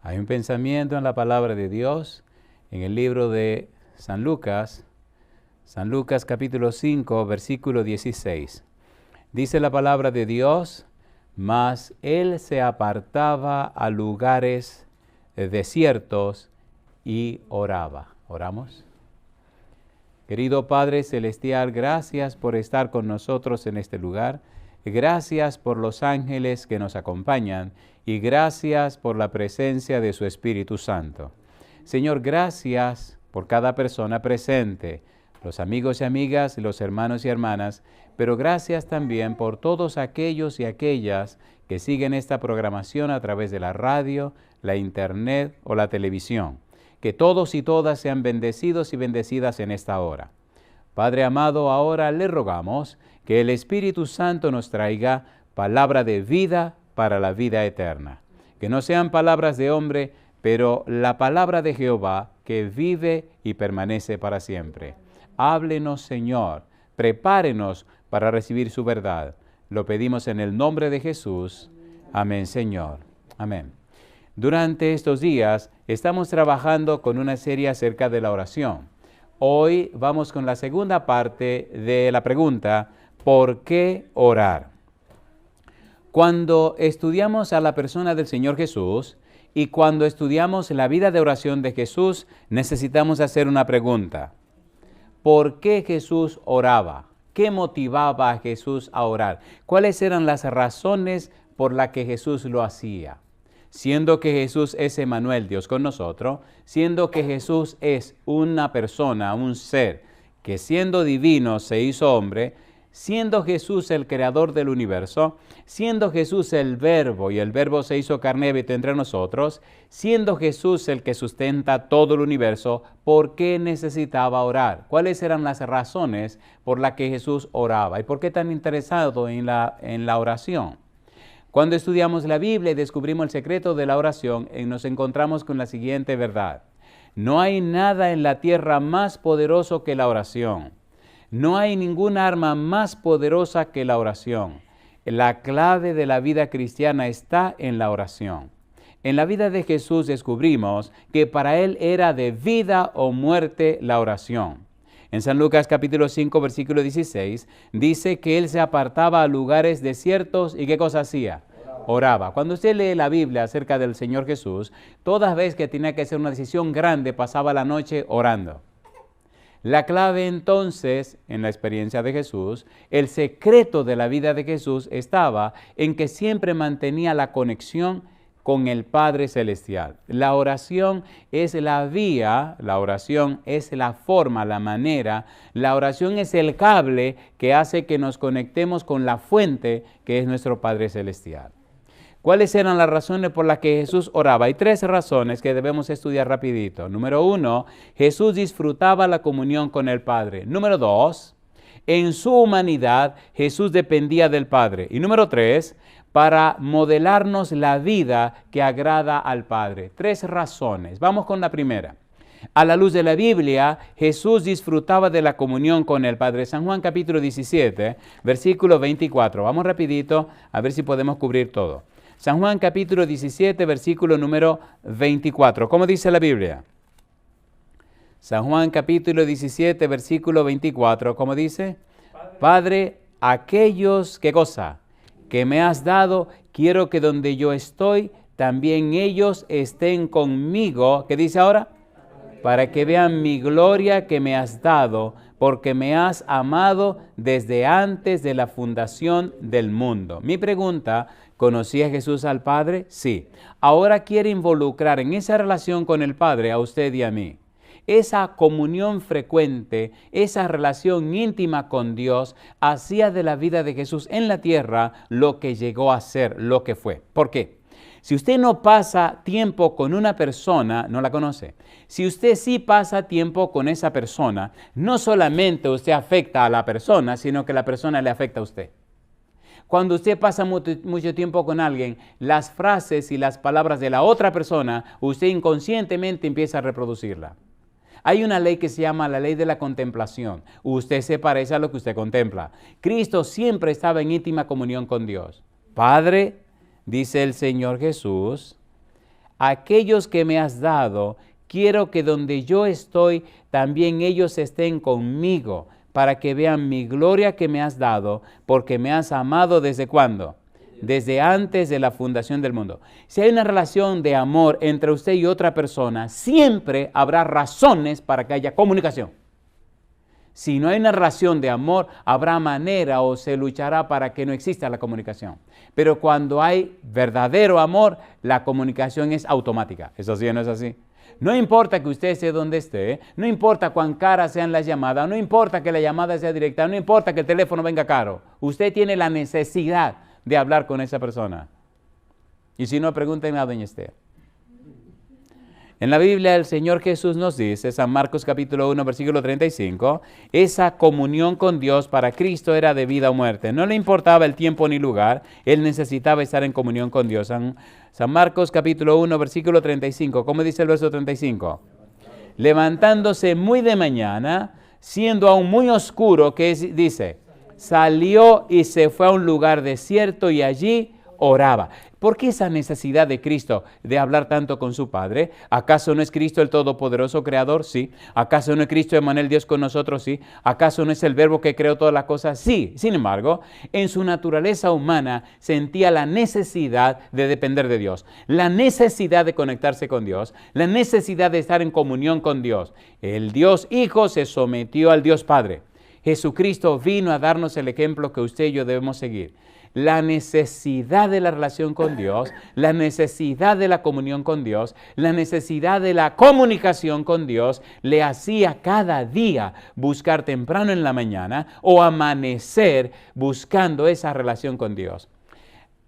Hay un pensamiento en la palabra de Dios en el libro de San Lucas capítulo 5, versículo 16. Dice la palabra de Dios: mas él se apartaba a lugares desiertos y oraba. ¿Oramos? Querido Padre Celestial, gracias por estar con nosotros en este lugar. Gracias por los ángeles que nos acompañan y gracias por la presencia de su Espíritu Santo. Señor, gracias por cada persona presente, los amigos y amigas, los hermanos y hermanas, pero gracias también por todos aquellos y aquellas que siguen esta programación a través de la radio, la internet o la televisión. Que todos y todas sean bendecidos y bendecidas en esta hora. Padre amado, ahora le rogamos que el Espíritu Santo nos traiga palabra de vida para la vida eterna. Que no sean palabras de hombre, pero la palabra de Jehová que vive y permanece para siempre. Háblenos, Señor, prepárenos para recibir su verdad. Lo pedimos en el nombre de Jesús. Amén, Señor. Amén. Durante estos días estamos trabajando con una serie acerca de la oración. Hoy vamos con la segunda parte de la pregunta, ¿por qué orar? Cuando estudiamos a la persona del Señor Jesús y cuando estudiamos la vida de oración de Jesús, necesitamos hacer una pregunta. ¿Por qué Jesús oraba? ¿Qué motivaba a Jesús a orar? ¿Cuáles eran las razones por las que Jesús lo hacía? Siendo que Jesús es Emmanuel, Dios con nosotros, siendo que Jesús es una persona, un ser, que siendo divino se hizo hombre, siendo Jesús el creador del universo, siendo Jesús el verbo y el verbo se hizo carne y habitó entre nosotros, siendo Jesús el que sustenta todo el universo, ¿por qué necesitaba orar? ¿Cuáles eran las razones por las que Jesús oraba? ¿Y por qué tan interesado en la oración? Cuando estudiamos la Biblia y descubrimos el secreto de la oración, nos encontramos con la siguiente verdad. No hay nada en la tierra más poderoso que la oración. No hay ninguna arma más poderosa que la oración. La clave de la vida cristiana está en la oración. En la vida de Jesús descubrimos que para él era de vida o muerte la oración. En San Lucas capítulo 5, versículo 16, dice que él se apartaba a lugares desiertos y ¿qué cosa hacía? Oraba. Cuando usted lee la Biblia acerca del Señor Jesús, todas veces que tenía que hacer una decisión grande, pasaba la noche orando. La clave entonces, en la experiencia de Jesús, el secreto de la vida de Jesús estaba en que siempre mantenía la conexión con el Padre Celestial. La oración es la vía, la oración es la forma, la manera, la oración es el cable que hace que nos conectemos con la fuente que es nuestro Padre Celestial. ¿Cuáles eran las razones por las que Jesús oraba? Hay 3 razones que debemos estudiar rapidito. Número 1, Jesús disfrutaba la comunión con el Padre. Número 2, en su humanidad Jesús dependía del Padre. Y número 3, para modelarnos la vida que agrada al Padre. 3 razones. Vamos con la primera. A la luz de la Biblia, Jesús disfrutaba de la comunión con el Padre. San Juan capítulo 17, versículo 24. Vamos rapidito a ver si podemos cubrir todo. San Juan capítulo 17, versículo número 24. ¿Cómo dice la Biblia? San Juan capítulo 17, versículo 24. ¿Cómo dice? Padre, aquellos, ¿qué cosa? Que me has dado, quiero que donde yo estoy, también ellos estén conmigo. ¿Qué dice ahora? Para que vean mi gloria que me has dado, porque me has amado desde antes de la fundación del mundo. Mi pregunta, ¿conocía Jesús al Padre? Sí. Ahora quiere involucrar en esa relación con el Padre a usted y a mí. Esa comunión frecuente, esa relación íntima con Dios, hacía de la vida de Jesús en la tierra lo que llegó a ser, lo que fue. ¿Por qué? Si usted no pasa tiempo con una persona, no la conoce. Si usted sí pasa tiempo con esa persona, no solamente usted afecta a la persona, sino que la persona le afecta a usted. Cuando usted pasa mucho tiempo con alguien, las frases y las palabras de la otra persona, usted inconscientemente empieza a reproducirla. Hay una ley que se llama la ley de la contemplación. Usted se parece a lo que usted contempla. Cristo siempre estaba en íntima comunión con Dios. Padre, dice el Señor Jesús, aquellos que me has dado, quiero que donde yo estoy, también ellos estén conmigo, para que vean mi gloria que me has dado, porque me has amado ¿desde cuándo? Desde antes de la fundación del mundo. Si hay una relación de amor entre usted y otra persona, siempre habrá razones para que haya comunicación. Si no hay una relación de amor, habrá manera o se luchará para que no exista la comunicación. Pero cuando hay verdadero amor, la comunicación es automática. ¿Eso sí o no es así? No importa que usted esté donde esté, no importa cuán caras sean las llamadas, no importa que la llamada sea directa, no importa que el teléfono venga caro. Usted tiene la necesidad de hablar con esa persona. Y si no, pregúntenme a doña Esther. En la Biblia el Señor Jesús nos dice, San Marcos capítulo 1, versículo 35, esa comunión con Dios para Cristo era de vida o muerte. No le importaba el tiempo ni lugar, Él necesitaba estar en comunión con Dios. San Marcos capítulo 1, versículo 35, ¿cómo dice el verso 35? Levantándose muy de mañana, siendo aún muy oscuro, ¿qué dice? Salió y se fue a un lugar desierto y allí oraba. ¿Por qué esa necesidad de Cristo de hablar tanto con su Padre? ¿Acaso no es Cristo el Todopoderoso Creador? Sí. ¿Acaso no es Cristo Emmanuel Dios con nosotros? Sí. ¿Acaso no es el Verbo que creó todas las cosas? Sí. Sin embargo, en su naturaleza humana sentía la necesidad de depender de Dios, la necesidad de conectarse con Dios, la necesidad de estar en comunión con Dios. El Dios Hijo se sometió al Dios Padre. Jesucristo vino a darnos el ejemplo que usted y yo debemos seguir. La necesidad de la relación con Dios, la necesidad de la comunión con Dios, la necesidad de la comunicación con Dios, le hacía cada día buscar temprano en la mañana o amanecer buscando esa relación con Dios.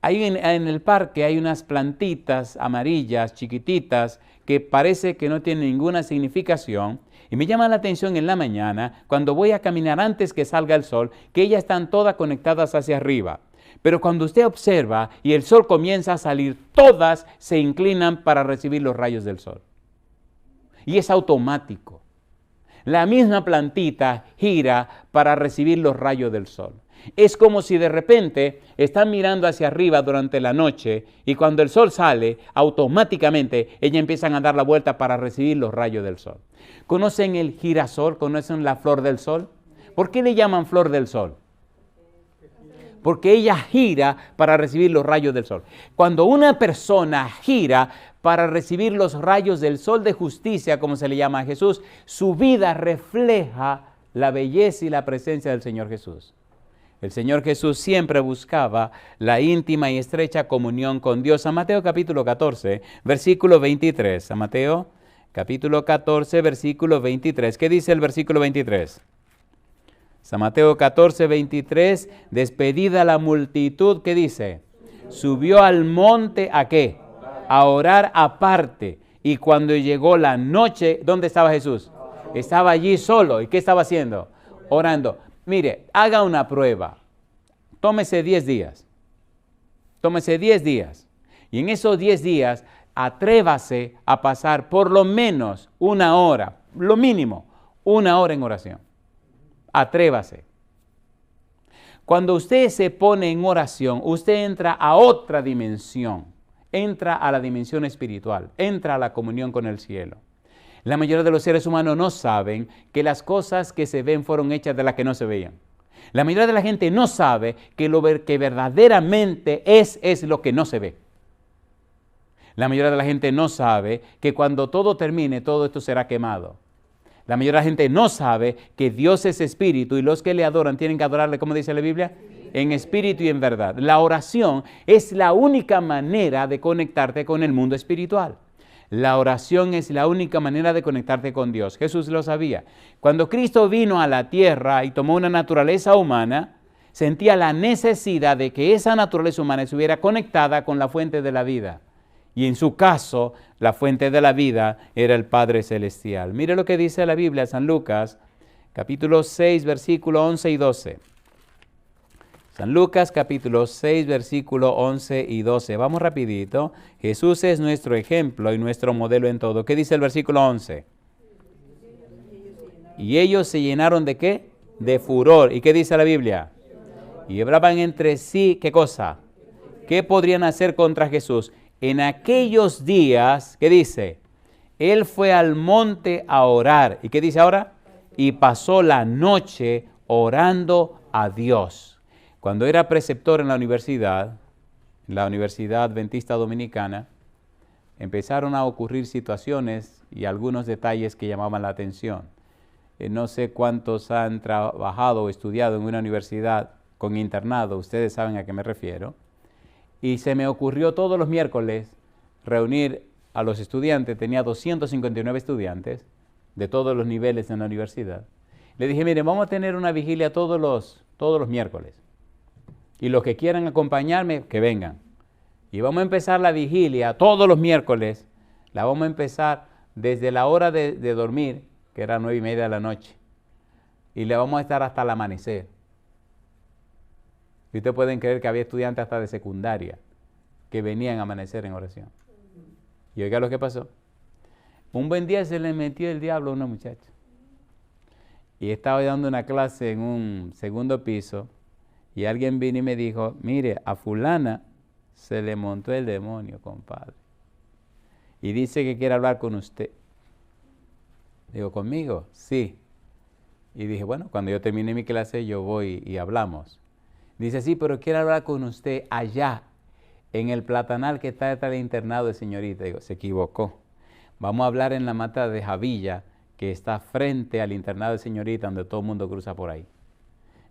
Ahí en el parque hay unas plantitas amarillas, chiquititas, que parece que no tienen ninguna significación. Y me llama la atención en la mañana, cuando voy a caminar antes que salga el sol, que ellas están todas conectadas hacia arriba. Pero cuando usted observa y el sol comienza a salir, todas se inclinan para recibir los rayos del sol. Y es automático. La misma plantita gira para recibir los rayos del sol. Es como si de repente están mirando hacia arriba durante la noche y cuando el sol sale, automáticamente ellas empiezan a dar la vuelta para recibir los rayos del sol. ¿Conocen el girasol? ¿Conocen la flor del sol? ¿Por qué le llaman flor del sol? Porque ella gira para recibir los rayos del sol. Cuando una persona gira para recibir los rayos del sol de justicia, como se le llama a Jesús, su vida refleja la belleza y la presencia del Señor Jesús. El Señor Jesús siempre buscaba la íntima y estrecha comunión con Dios. San Mateo capítulo 14, versículo 23. San Mateo capítulo 14, versículo 23. ¿Qué dice el versículo 23? San Mateo 14, 23, despedida la multitud, ¿qué dice? Subió al monte, ¿a qué? A orar aparte. Y cuando llegó la noche, ¿dónde estaba Jesús? Estaba allí solo. ¿Y qué estaba haciendo? Orando. Mire, haga una prueba. Tómese 10 días. Tómese 10 días. Y en esos 10 días, atrévase a pasar por lo menos una hora, lo mínimo, una hora en oración. Atrévase. Cuando usted se pone en oración, usted entra a otra dimensión. Entra a la dimensión espiritual. Entra a la comunión con el cielo. La mayoría de los seres humanos no saben que las cosas que se ven fueron hechas de las que no se veían. La mayoría de la gente no sabe que lo que verdaderamente es lo que no se ve. La mayoría de la gente no sabe que cuando todo termine, todo esto será quemado. La mayoría de la gente no sabe que Dios es espíritu y los que le adoran tienen que adorarle, ¿cómo dice la Biblia? En espíritu y en verdad. La oración es la única manera de conectarte con el mundo espiritual. La oración es la única manera de conectarte con Dios. Jesús lo sabía. Cuando Cristo vino a la tierra y tomó una naturaleza humana, sentía la necesidad de que esa naturaleza humana estuviera conectada con la fuente de la vida. Y en su caso, la fuente de la vida era el Padre Celestial. Mire lo que dice la Biblia, San Lucas, capítulo 6, versículo 11 y 12. San Lucas, capítulo 6, versículo 11 y 12. Vamos rapidito. Jesús es nuestro ejemplo y nuestro modelo en todo. ¿Qué dice el versículo 11? Y ellos se llenaron ¿de qué? De furor. ¿Y qué dice la Biblia? Y hablaban entre sí, ¿qué cosa? ¿Qué podrían hacer contra Jesús? En aquellos días, ¿qué dice? Él fue al monte a orar. ¿Y qué dice ahora? Y pasó la noche orando a Dios. Cuando era preceptor en la Universidad Adventista Dominicana, empezaron a ocurrir situaciones y algunos detalles que llamaban la atención. No sé cuántos han trabajado o estudiado en una universidad con internado, ustedes saben a qué me refiero. Y se me ocurrió todos los miércoles reunir a los estudiantes, tenía 259 estudiantes de todos los niveles en la universidad. Le dije, miren, vamos a tener una vigilia todos los miércoles. Y los que quieran acompañarme, que vengan. Y vamos a empezar la vigilia todos los miércoles. La vamos a empezar desde la hora de dormir, que era 9:30 de la noche. Y le vamos a estar hasta el amanecer. Y ustedes pueden creer que había estudiantes hasta de secundaria que venían a amanecer en oración. Y oiga lo que pasó. Un buen día se le metió el diablo a una muchacha. Y estaba dando una clase en un segundo piso y alguien vino y me dijo, mire, a fulana se le montó el demonio, compadre. Y dice que quiere hablar con usted. Digo, ¿conmigo? Sí. Y dije, bueno, cuando yo termine mi clase yo voy y hablamos. Dice, sí, pero quiero hablar con usted allá, en el platanal que está detrás del internado de señorita. Digo, se equivocó. Vamos a hablar en la mata de Javilla, que está frente al internado de señorita, donde todo el mundo cruza por ahí.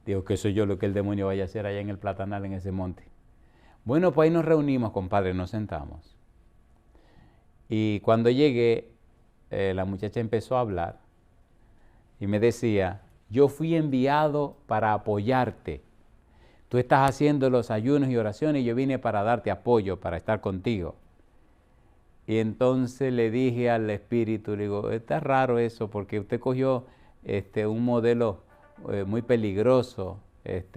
Digo, que soy yo lo que el demonio vaya a hacer allá en el platanal, en ese monte. Bueno, pues ahí nos reunimos, compadre, nos sentamos. Y cuando llegué, la muchacha empezó a hablar y me decía, yo fui enviado para apoyarte. Tú estás haciendo los ayunos y oraciones y yo vine para darte apoyo, para estar contigo. Y entonces le dije al espíritu, le digo, está raro eso porque usted cogió un modelo muy peligroso.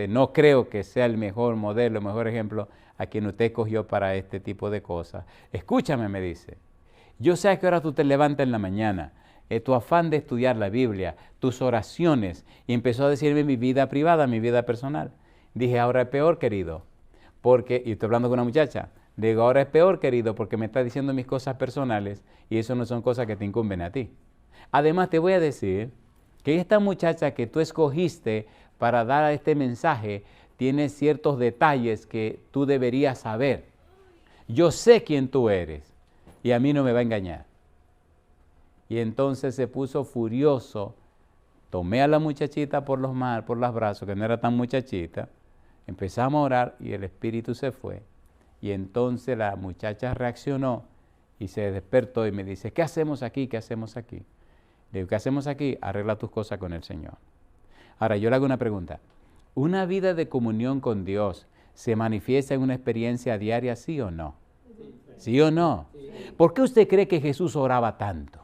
No creo que sea el mejor modelo, el mejor ejemplo a quien usted cogió para este tipo de cosas. Escúchame, me dice. Yo sé a qué hora tú te levantas en la mañana, tu afán de estudiar la Biblia, tus oraciones. Y empezó a decirme mi vida privada, mi vida personal. Dije, ahora es peor, querido, porque, y estoy hablando con una muchacha, digo, ahora es peor, querido, porque me está diciendo mis cosas personales y eso no son cosas que te incumben a ti. Además, te voy a decir que esta muchacha que tú escogiste para dar este mensaje tiene ciertos detalles que tú deberías saber. Yo sé quién tú eres y a mí no me va a engañar. Y entonces se puso furioso. Tomé a la muchachita por los brazos, que no era tan muchachita. Empezamos a orar y el espíritu se fue. Y entonces la muchacha reaccionó y se despertó y me dice, ¿qué hacemos aquí? ¿Qué hacemos aquí? Le digo, ¿qué hacemos aquí? Arregla tus cosas con el Señor. Ahora, yo le hago una pregunta. ¿Una vida de comunión con Dios se manifiesta en una experiencia diaria, sí o no? ¿Sí o no? ¿Por qué usted cree que Jesús oraba tanto?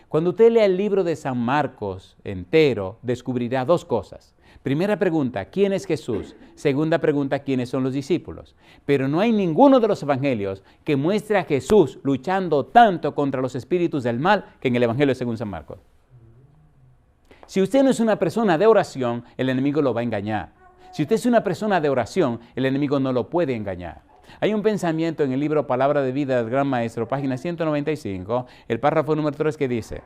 Cuando usted lea el libro de San Marcos entero, descubrirá dos cosas. Primera pregunta, ¿quién es Jesús? Segunda pregunta, ¿quiénes son los discípulos? Pero no hay ninguno de los evangelios que muestre a Jesús luchando tanto contra los espíritus del mal que en el evangelio según San Marcos. Si usted no es una persona de oración, el enemigo lo va a engañar. Si usted es una persona de oración, el enemigo no lo puede engañar. Hay un pensamiento en el libro Palabra de Vida del Gran Maestro, página 195, el párrafo número 3 que dice,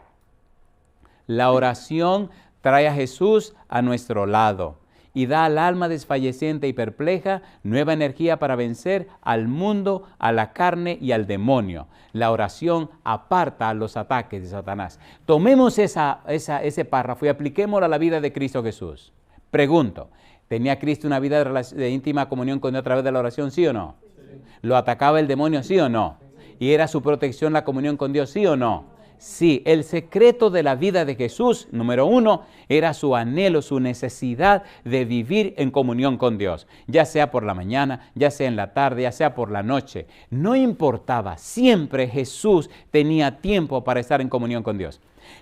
la oración trae a Jesús a nuestro lado y da al alma desfalleciente y perpleja nueva energía para vencer al mundo, a la carne y al demonio. La oración aparta los ataques de Satanás. Tomemos ese párrafo y apliquémoslo a la vida de Cristo Jesús. Pregunto, ¿tenía Cristo una vida de íntima comunión con Dios a través de la oración, sí o no? Sí. ¿Lo atacaba el demonio, sí o no? ¿Y era su protección la comunión con Dios, sí o no? Sí, el secreto de la vida de Jesús, número 1, era su anhelo, su necesidad de vivir en comunión con Dios, ya sea por la mañana, ya sea en la tarde, ya sea por la noche. No importaba, siempre Jesús tenía tiempo para estar en comunión con Dios.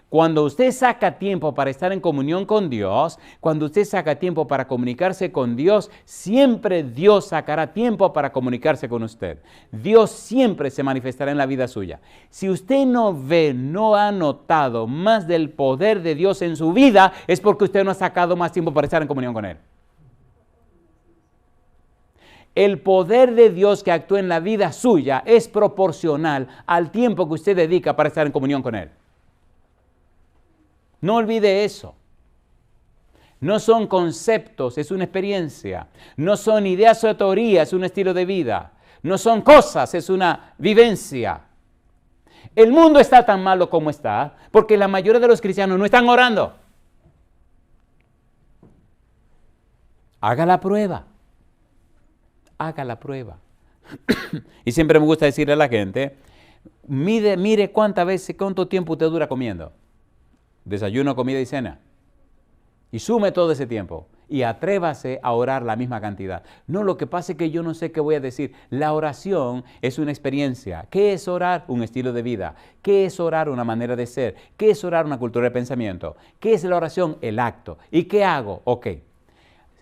Cuando usted saca tiempo para estar en comunión con Dios, cuando usted saca tiempo para comunicarse con Dios, siempre Dios sacará tiempo para comunicarse con usted. Dios siempre se manifestará en la vida suya. Si usted no ha notado más del poder de Dios en su vida, es porque usted no ha sacado más tiempo para estar en comunión con Él. El poder de Dios que actúa en la vida suya es proporcional al tiempo que usted dedica para estar en comunión con Él. No olvide eso. No son conceptos, es una experiencia. No son ideas o teorías, es un estilo de vida. No son cosas, es una vivencia. El mundo está tan malo como está porque la mayoría de los cristianos no están orando. Haga la prueba. Haga la prueba. Y siempre me gusta decirle a la gente, mire cuánto tiempo usted dura comiendo. Desayuno, comida y cena. Y sume todo ese tiempo. Y atrévase a orar la misma cantidad. No, lo que pasa es que yo no sé qué voy a decir. La oración es una experiencia. ¿Qué es orar? Un estilo de vida. ¿Qué es orar? Una manera de ser. ¿Qué es orar? Una cultura de pensamiento. ¿Qué es la oración? El acto. ¿Y qué hago? Ok.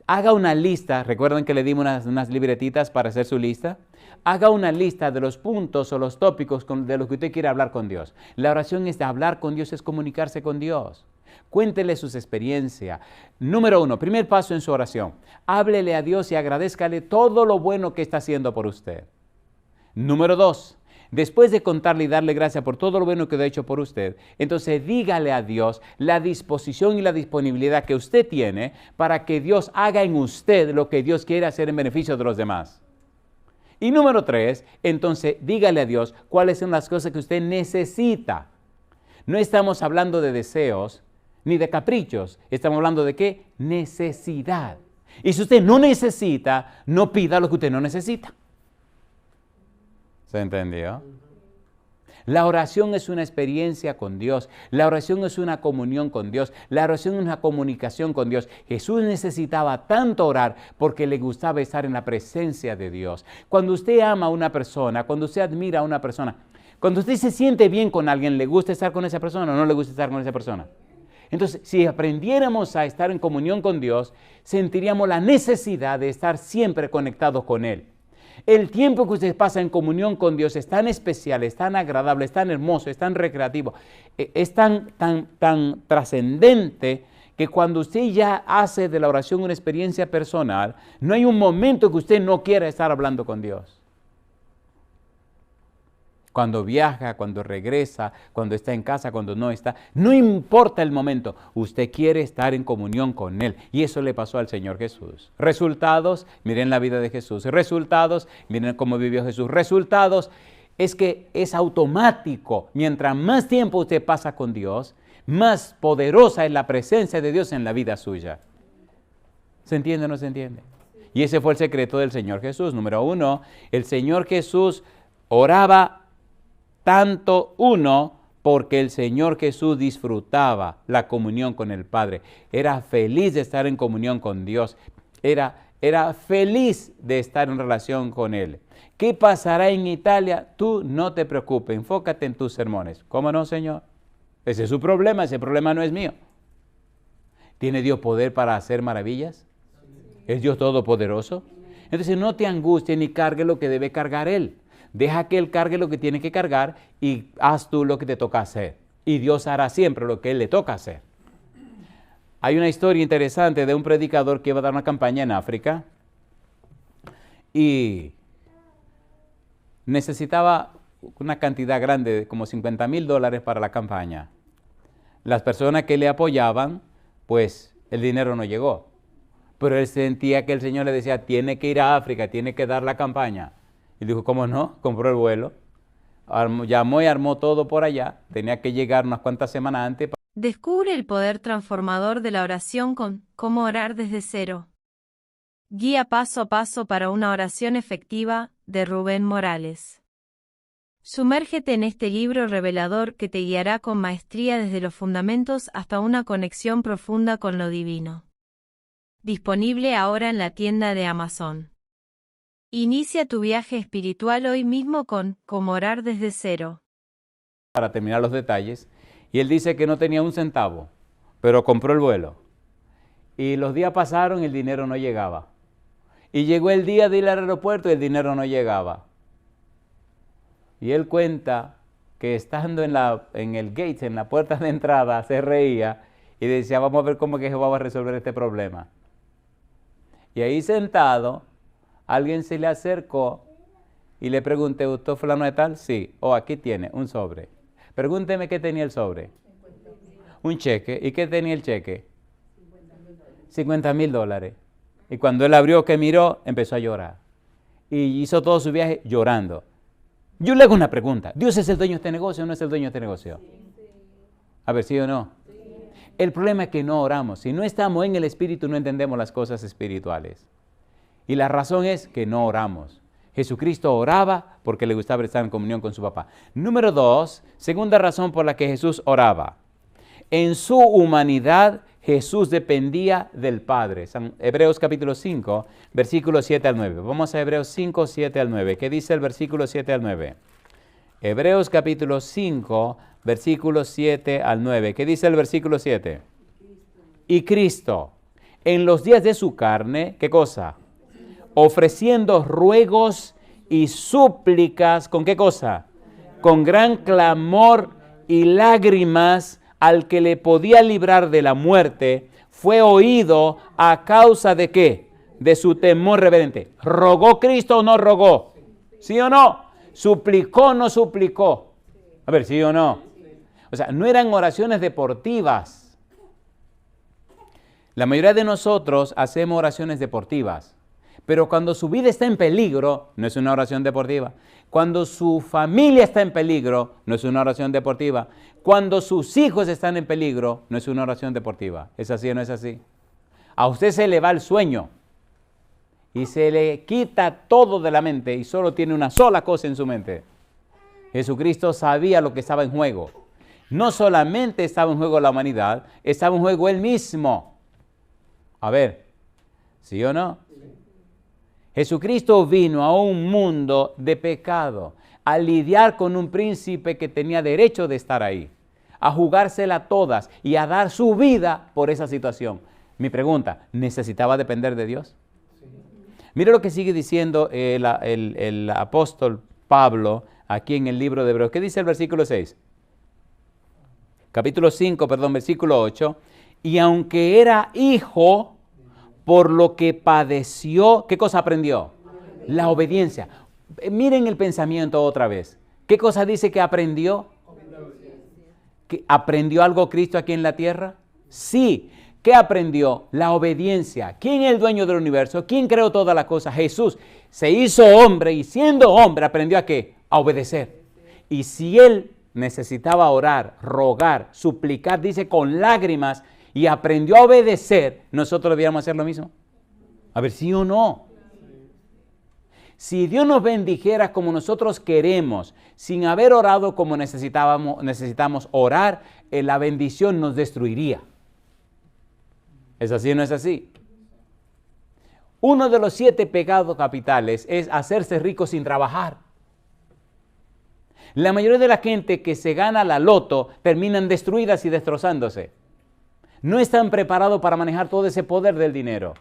Haga una lista. ¿Recuerdan que le dimos unas libretitas para hacer su lista? Haga una lista de los puntos o los tópicos de los que usted quiere hablar con Dios. La oración es de hablar con Dios, es comunicarse con Dios. Cuéntele sus experiencias. Número 1, primer paso en su oración. Háblele a Dios y agradézcale todo lo bueno que está haciendo por usted. Número 2, después de contarle y darle gracias por todo lo bueno que ha hecho por usted, entonces dígale a Dios la disposición y la disponibilidad que usted tiene para que Dios haga en usted lo que Dios quiere hacer en beneficio de los demás. Y número 3, entonces dígale a Dios cuáles son las cosas que usted necesita. No estamos hablando de deseos ni de caprichos, estamos hablando de ¿qué? Necesidad. Y si usted no necesita, no pida lo que usted no necesita. ¿Se entendió? La oración es una experiencia con Dios. La oración es una comunión con Dios. La oración es una comunicación con Dios. Jesús necesitaba tanto orar porque le gustaba estar en la presencia de Dios. Cuando usted ama a una persona, cuando usted admira a una persona, cuando usted se siente bien con alguien, ¿le gusta estar con esa persona o no le gusta estar con esa persona? Entonces, si aprendiéramos a estar en comunión con Dios, sentiríamos la necesidad de estar siempre conectados con Él. El tiempo que usted pasa en comunión con Dios es tan especial, es tan agradable, es tan hermoso, es tan recreativo, es tan trascendente que cuando usted ya hace de la oración una experiencia personal, no hay un momento que usted no quiera estar hablando con Dios. Cuando viaja, cuando regresa, cuando está en casa, cuando no está, no importa el momento, usted quiere estar en comunión con Él. Y eso le pasó al Señor Jesús. Resultados, miren la vida de Jesús. Resultados, miren cómo vivió Jesús. Resultados, es que es automático. Mientras más tiempo usted pasa con Dios, más poderosa es la presencia de Dios en la vida suya. ¿Se entiende o no se entiende? Y ese fue el secreto del Señor Jesús. Número 1, el Señor Jesús oraba tanto porque el Señor Jesús disfrutaba la comunión con el Padre. Era feliz de estar en comunión con Dios. Era feliz de estar en relación con Él. ¿Qué pasará en Italia? Tú no te preocupes, enfócate en tus sermones. ¿Cómo no, Señor? Ese es su problema, ese problema no es mío. ¿Tiene Dios poder para hacer maravillas? ¿Es Dios todopoderoso? Entonces no te angusties ni cargue lo que debe cargar Él. Deja que Él cargue lo que tiene que cargar y haz tú lo que te toca hacer. Y Dios hará siempre lo que Él le toca hacer. Hay una historia interesante de un predicador que iba a dar una campaña en África y necesitaba una cantidad grande, como $50,000 para la campaña. Las personas que le apoyaban, pues el dinero no llegó. Pero él sentía que el Señor le decía, tiene que ir a África, tiene que dar la campaña. Y dijo, ¿cómo no? Compró el vuelo, llamó y armó todo por allá. Tenía que llegar unas cuantas semanas antes. Descubre el poder transformador de la oración con Cómo orar desde cero. Guía paso a paso para una oración efectiva, de Rubén Morales. Sumérgete en este libro revelador que te guiará con maestría desde los fundamentos hasta una conexión profunda con lo divino. Disponible ahora en la tienda de Amazon. Inicia tu viaje espiritual hoy mismo con Cómo orar desde cero. Para terminar los detalles, y él dice que no tenía un centavo, pero compró el vuelo. Y los días pasaron y el dinero no llegaba. Y llegó el día de ir al aeropuerto y el dinero no llegaba. Y él cuenta que estando en el gate, en la puerta de entrada, se reía y decía, vamos a ver cómo que Jehová va a resolver este problema. Y ahí sentado, Alguien se le acercó y le pregunté, ¿usted fulano de tal? Sí. Aquí tiene un sobre. Pregúnteme qué tenía el sobre. Un cheque. ¿Y qué tenía el cheque? $50,000. Y cuando él abrió, que miró, empezó a llorar. Y hizo todo su viaje llorando. Yo le hago una pregunta. ¿Dios es el dueño de este negocio o no es el dueño de este negocio? A ver, ¿sí o no? El problema es que no oramos. Si no estamos en el Espíritu, no entendemos las cosas espirituales. Y la razón es que no oramos. Jesucristo oraba porque le gustaba estar en comunión con su papá. Número 2, segunda razón por la que Jesús oraba. En su humanidad, Jesús dependía del Padre. Hebreos capítulo 5, versículos 7 al 9. Vamos a Hebreos 5, 7 al 9. ¿Qué dice el versículo 7 al 9? Hebreos capítulo 5, versículos 7 al 9. ¿Qué dice el versículo 7? Y Cristo, en los días de su carne, ¿qué cosa? Ofreciendo ruegos y súplicas, ¿con qué cosa? Con gran clamor y lágrimas al que le podía librar de la muerte, fue oído a causa de ¿qué? De su temor reverente. ¿Rogó Cristo o no rogó? ¿Sí o no? ¿Suplicó o no suplicó? A ver, ¿sí o no? O sea, no eran oraciones deportivas. La mayoría de nosotros hacemos oraciones deportivas. Pero cuando su vida está en peligro, no es una oración deportiva. Cuando su familia está en peligro, no es una oración deportiva. Cuando sus hijos están en peligro, no es una oración deportiva. ¿Es así o no es así? A usted se le va el sueño y se le quita todo de la mente y solo tiene una sola cosa en su mente. Jesucristo sabía lo que estaba en juego. No solamente estaba en juego la humanidad, estaba en juego Él mismo. A ver, ¿sí o no? Jesucristo vino a un mundo de pecado, a lidiar con un príncipe que tenía derecho de estar ahí, a jugársela todas y a dar su vida por esa situación. Mi pregunta, ¿necesitaba depender de Dios? Sí. Mire lo que sigue diciendo el apóstol Pablo aquí en el libro de Hebreos. ¿Qué dice el versículo 6? Capítulo 5, versículo 8. Y aunque era hijo, por lo que padeció, ¿qué cosa aprendió? La obediencia. Miren el pensamiento otra vez. ¿Qué cosa dice que aprendió? ¿Que aprendió algo Cristo aquí en la tierra? Sí. ¿Qué aprendió? La obediencia. ¿Quién es el dueño del universo? ¿Quién creó todas las cosas? Jesús. Se hizo hombre y siendo hombre aprendió a ¿qué? A obedecer. Y si él necesitaba orar, rogar, suplicar, dice con lágrimas, y aprendió a obedecer, nosotros deberíamos hacer lo mismo. A ver, ¿sí o no? Si Dios nos bendijera como nosotros queremos, sin haber orado como necesitamos orar, la bendición nos destruiría. ¿Es así o no es así? Uno de los 7 pecados capitales es hacerse rico sin trabajar. La mayoría de la gente que se gana la loto terminan destruidas y destrozándose. No están preparados para manejar todo ese poder del dinero.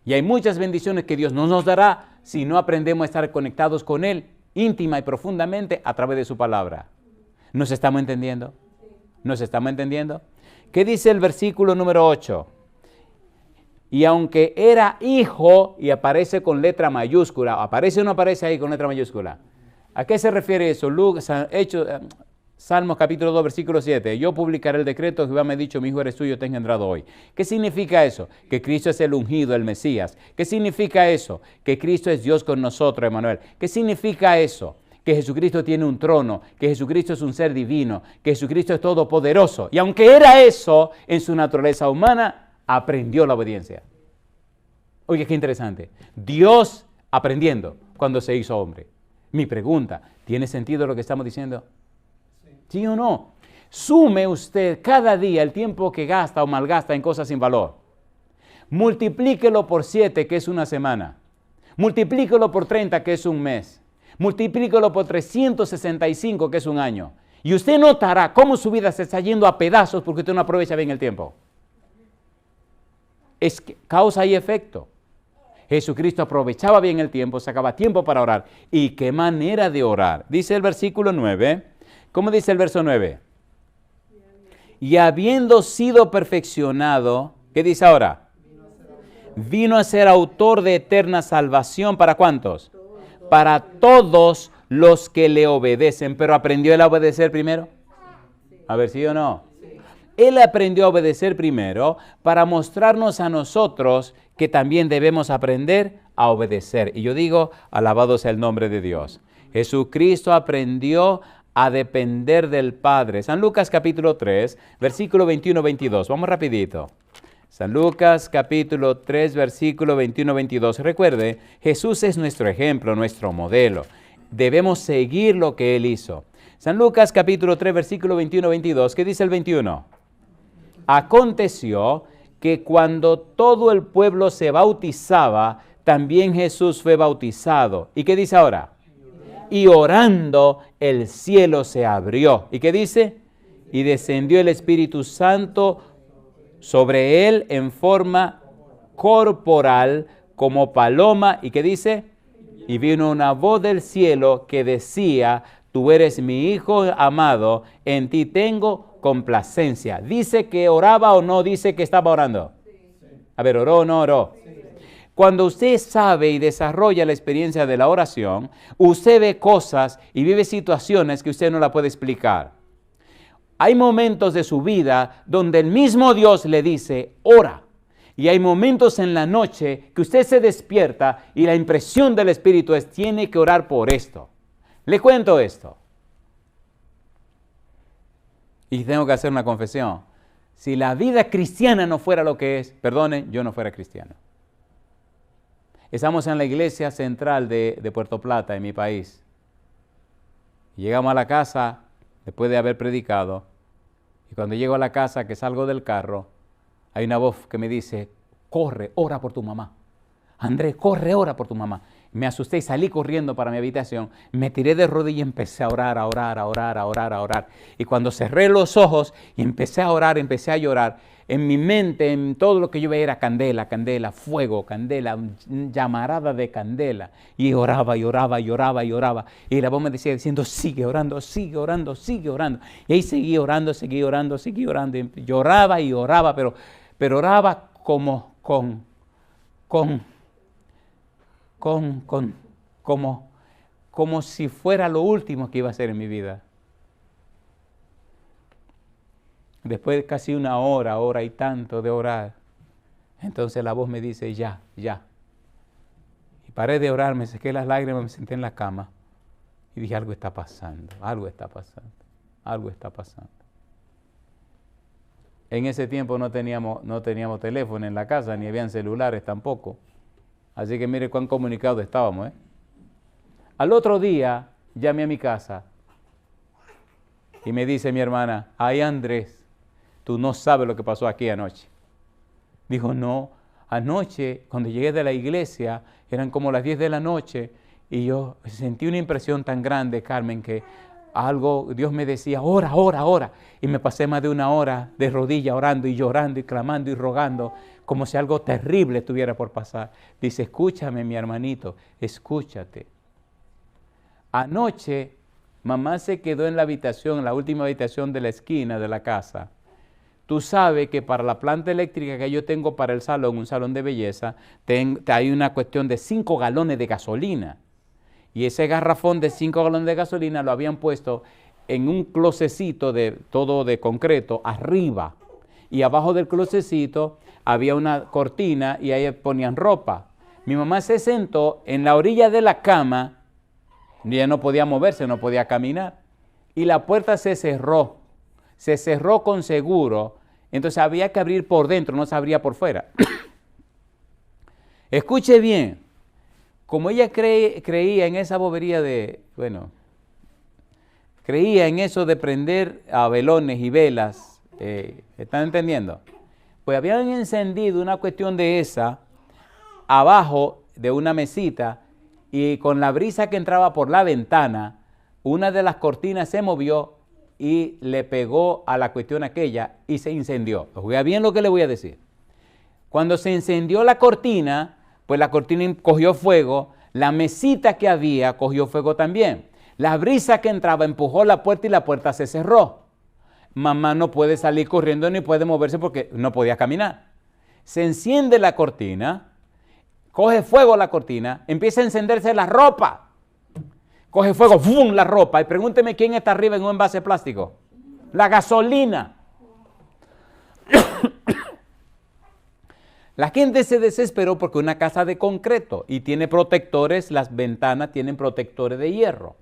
Y hay muchas bendiciones que Dios no nos dará si no aprendemos a estar conectados con Él íntima y profundamente a través de su palabra. ¿Nos estamos entendiendo? ¿Nos estamos entendiendo? ¿Qué dice el versículo número 8? Y aunque era hijo, y aparece con letra mayúscula, ¿aparece o no aparece ahí con letra mayúscula? ¿A qué se refiere eso? Salmos capítulo 2, versículo 7. Yo publicaré el decreto que Jehová me ha dicho, mi hijo eres tuyo, te he engendrado hoy. ¿Qué significa eso? Que Cristo es el ungido, el Mesías. ¿Qué significa eso? Que Cristo es Dios con nosotros, Emmanuel. ¿Qué significa eso? Que Jesucristo tiene un trono, que Jesucristo es un ser divino, que Jesucristo es todopoderoso. Y aunque era eso, en su naturaleza humana, aprendió la obediencia. Oye, qué interesante. Dios aprendiendo cuando se hizo hombre. Mi pregunta, ¿tiene sentido lo que estamos diciendo? ¿Sí o no? Sume usted cada día el tiempo que gasta o malgasta en cosas sin valor. Multiplíquelo por 7, que es una semana. Multiplíquelo por 30, que es un mes. Multiplíquelo por 365, que es un año. Y usted notará cómo su vida se está yendo a pedazos porque usted no aprovecha bien el tiempo. Es causa y efecto. Jesucristo aprovechaba bien el tiempo, sacaba tiempo para orar. ¿Y qué manera de orar? Dice el versículo 9. ¿Cómo dice el verso 9? Y habiendo sido perfeccionado, ¿qué dice ahora? Vino a ser autor de eterna salvación. ¿Para cuántos? Para todos los que le obedecen. ¿Pero aprendió él a obedecer primero? A ver, ¿sí o no? Él aprendió a obedecer primero para mostrarnos a nosotros que también debemos aprender a obedecer. Y yo digo, alabado sea el nombre de Dios. Jesucristo aprendió a depender del Padre. San Lucas capítulo 3, versículo 21-22. Vamos rapidito. San Lucas capítulo 3, versículo 21-22. Recuerde, Jesús es nuestro ejemplo, nuestro modelo. Debemos seguir lo que Él hizo. San Lucas capítulo 3, versículo 21-22. ¿Qué dice el 21? Aconteció que cuando todo el pueblo se bautizaba, también Jesús fue bautizado. ¿Y qué dice ahora? Y orando, el cielo se abrió. ¿Y qué dice? Y descendió el Espíritu Santo sobre él en forma corporal como paloma. ¿Y qué dice? Y vino una voz del cielo que decía, tú eres mi Hijo amado, en ti tengo complacencia. ¿Dice que oraba o no dice que estaba orando? A ver, ¿oró o no oró? Cuando usted sabe y desarrolla la experiencia de la oración, usted ve cosas y vive situaciones que usted no la puede explicar. Hay momentos de su vida donde el mismo Dios le dice, ora. Y hay momentos en la noche que usted se despierta y la impresión del Espíritu es, tiene que orar por esto. Le cuento esto. Y tengo que hacer una confesión. Si la vida cristiana no fuera lo que es, perdone, yo no fuera cristiano. Estamos en la iglesia central de Puerto Plata, en mi país. Llegamos a la casa después de haber predicado. Y cuando llego a la casa, que salgo del carro, hay una voz que me dice, corre, ora por tu mamá. Andrés, corre, ora por tu mamá. Me asusté y salí corriendo para mi habitación. Me tiré de rodillas y empecé a orar, a orar, a orar, a orar, a orar. Y cuando cerré los ojos y empecé a orar, empecé a llorar, en mi mente, en todo lo que yo veía era candela, candela, fuego, candela, llamarada de candela. Y oraba, y oraba, y oraba, y oraba. Y la voz me decía diciendo, sigue orando, sigue orando, sigue orando. Y ahí seguí orando, seguí orando, seguí orando. Y lloraba y oraba, pero oraba como si fuera lo último que iba a hacer en mi vida. Después de casi una hora, hora y tanto de orar, entonces la voz me dice, ya. Y paré de orar, me sequé las lágrimas, me senté en la cama y dije, algo está pasando, algo está pasando, algo está pasando. En ese tiempo no teníamos teléfono en la casa, ni habían celulares tampoco. Así que mire cuán comunicados estábamos. Al otro día llamé a mi casa y me dice mi hermana, ay Andrés, tú no sabes lo que pasó aquí anoche. Dijo, no, anoche cuando llegué de la iglesia eran como las 10 de la noche y yo sentí una impresión tan grande, Carmen, que algo, Dios me decía, ora, ora, ora. Y me pasé más de una hora de rodillas orando y llorando y clamando y rogando, como si algo terrible estuviera por pasar. Dice, escúchame mi hermanito, escúchate. Anoche mamá se quedó en la habitación, la última habitación de la esquina de la casa. Tú sabes que para la planta eléctrica que yo tengo para el salón, un salón de belleza, hay una cuestión de 5 galones de gasolina. Y ese garrafón de 5 galones de gasolina lo habían puesto en un closecito todo de concreto arriba. Y abajo del closecito había una cortina y ahí ponían ropa. Mi mamá se sentó en la orilla de la cama, ella no podía moverse, no podía caminar. Y la puerta se cerró con seguro, entonces había que abrir por dentro, no se abría por fuera. Escuche bien, como ella creía en esa bobería creía en eso de prender a velones y velas, ¿están entendiendo? Pues habían encendido una cuestión de esa abajo de una mesita y con la brisa que entraba por la ventana, una de las cortinas se movió y le pegó a la cuestión aquella y se incendió. Oiga bien lo que le voy a decir. Cuando se encendió la cortina, pues la cortina cogió fuego, la mesita que había cogió fuego también. La brisa que entraba empujó la puerta y la puerta se cerró. Mamá no puede salir corriendo ni puede moverse porque no podía caminar. Se enciende la cortina, coge fuego la cortina, empieza a encenderse la ropa. Coge fuego, ¡fum!, la ropa. Y pregúnteme quién está arriba en un envase plástico. La gasolina. La gente se desesperó porque una casa de concreto y tiene protectores, las ventanas tienen protectores de hierro.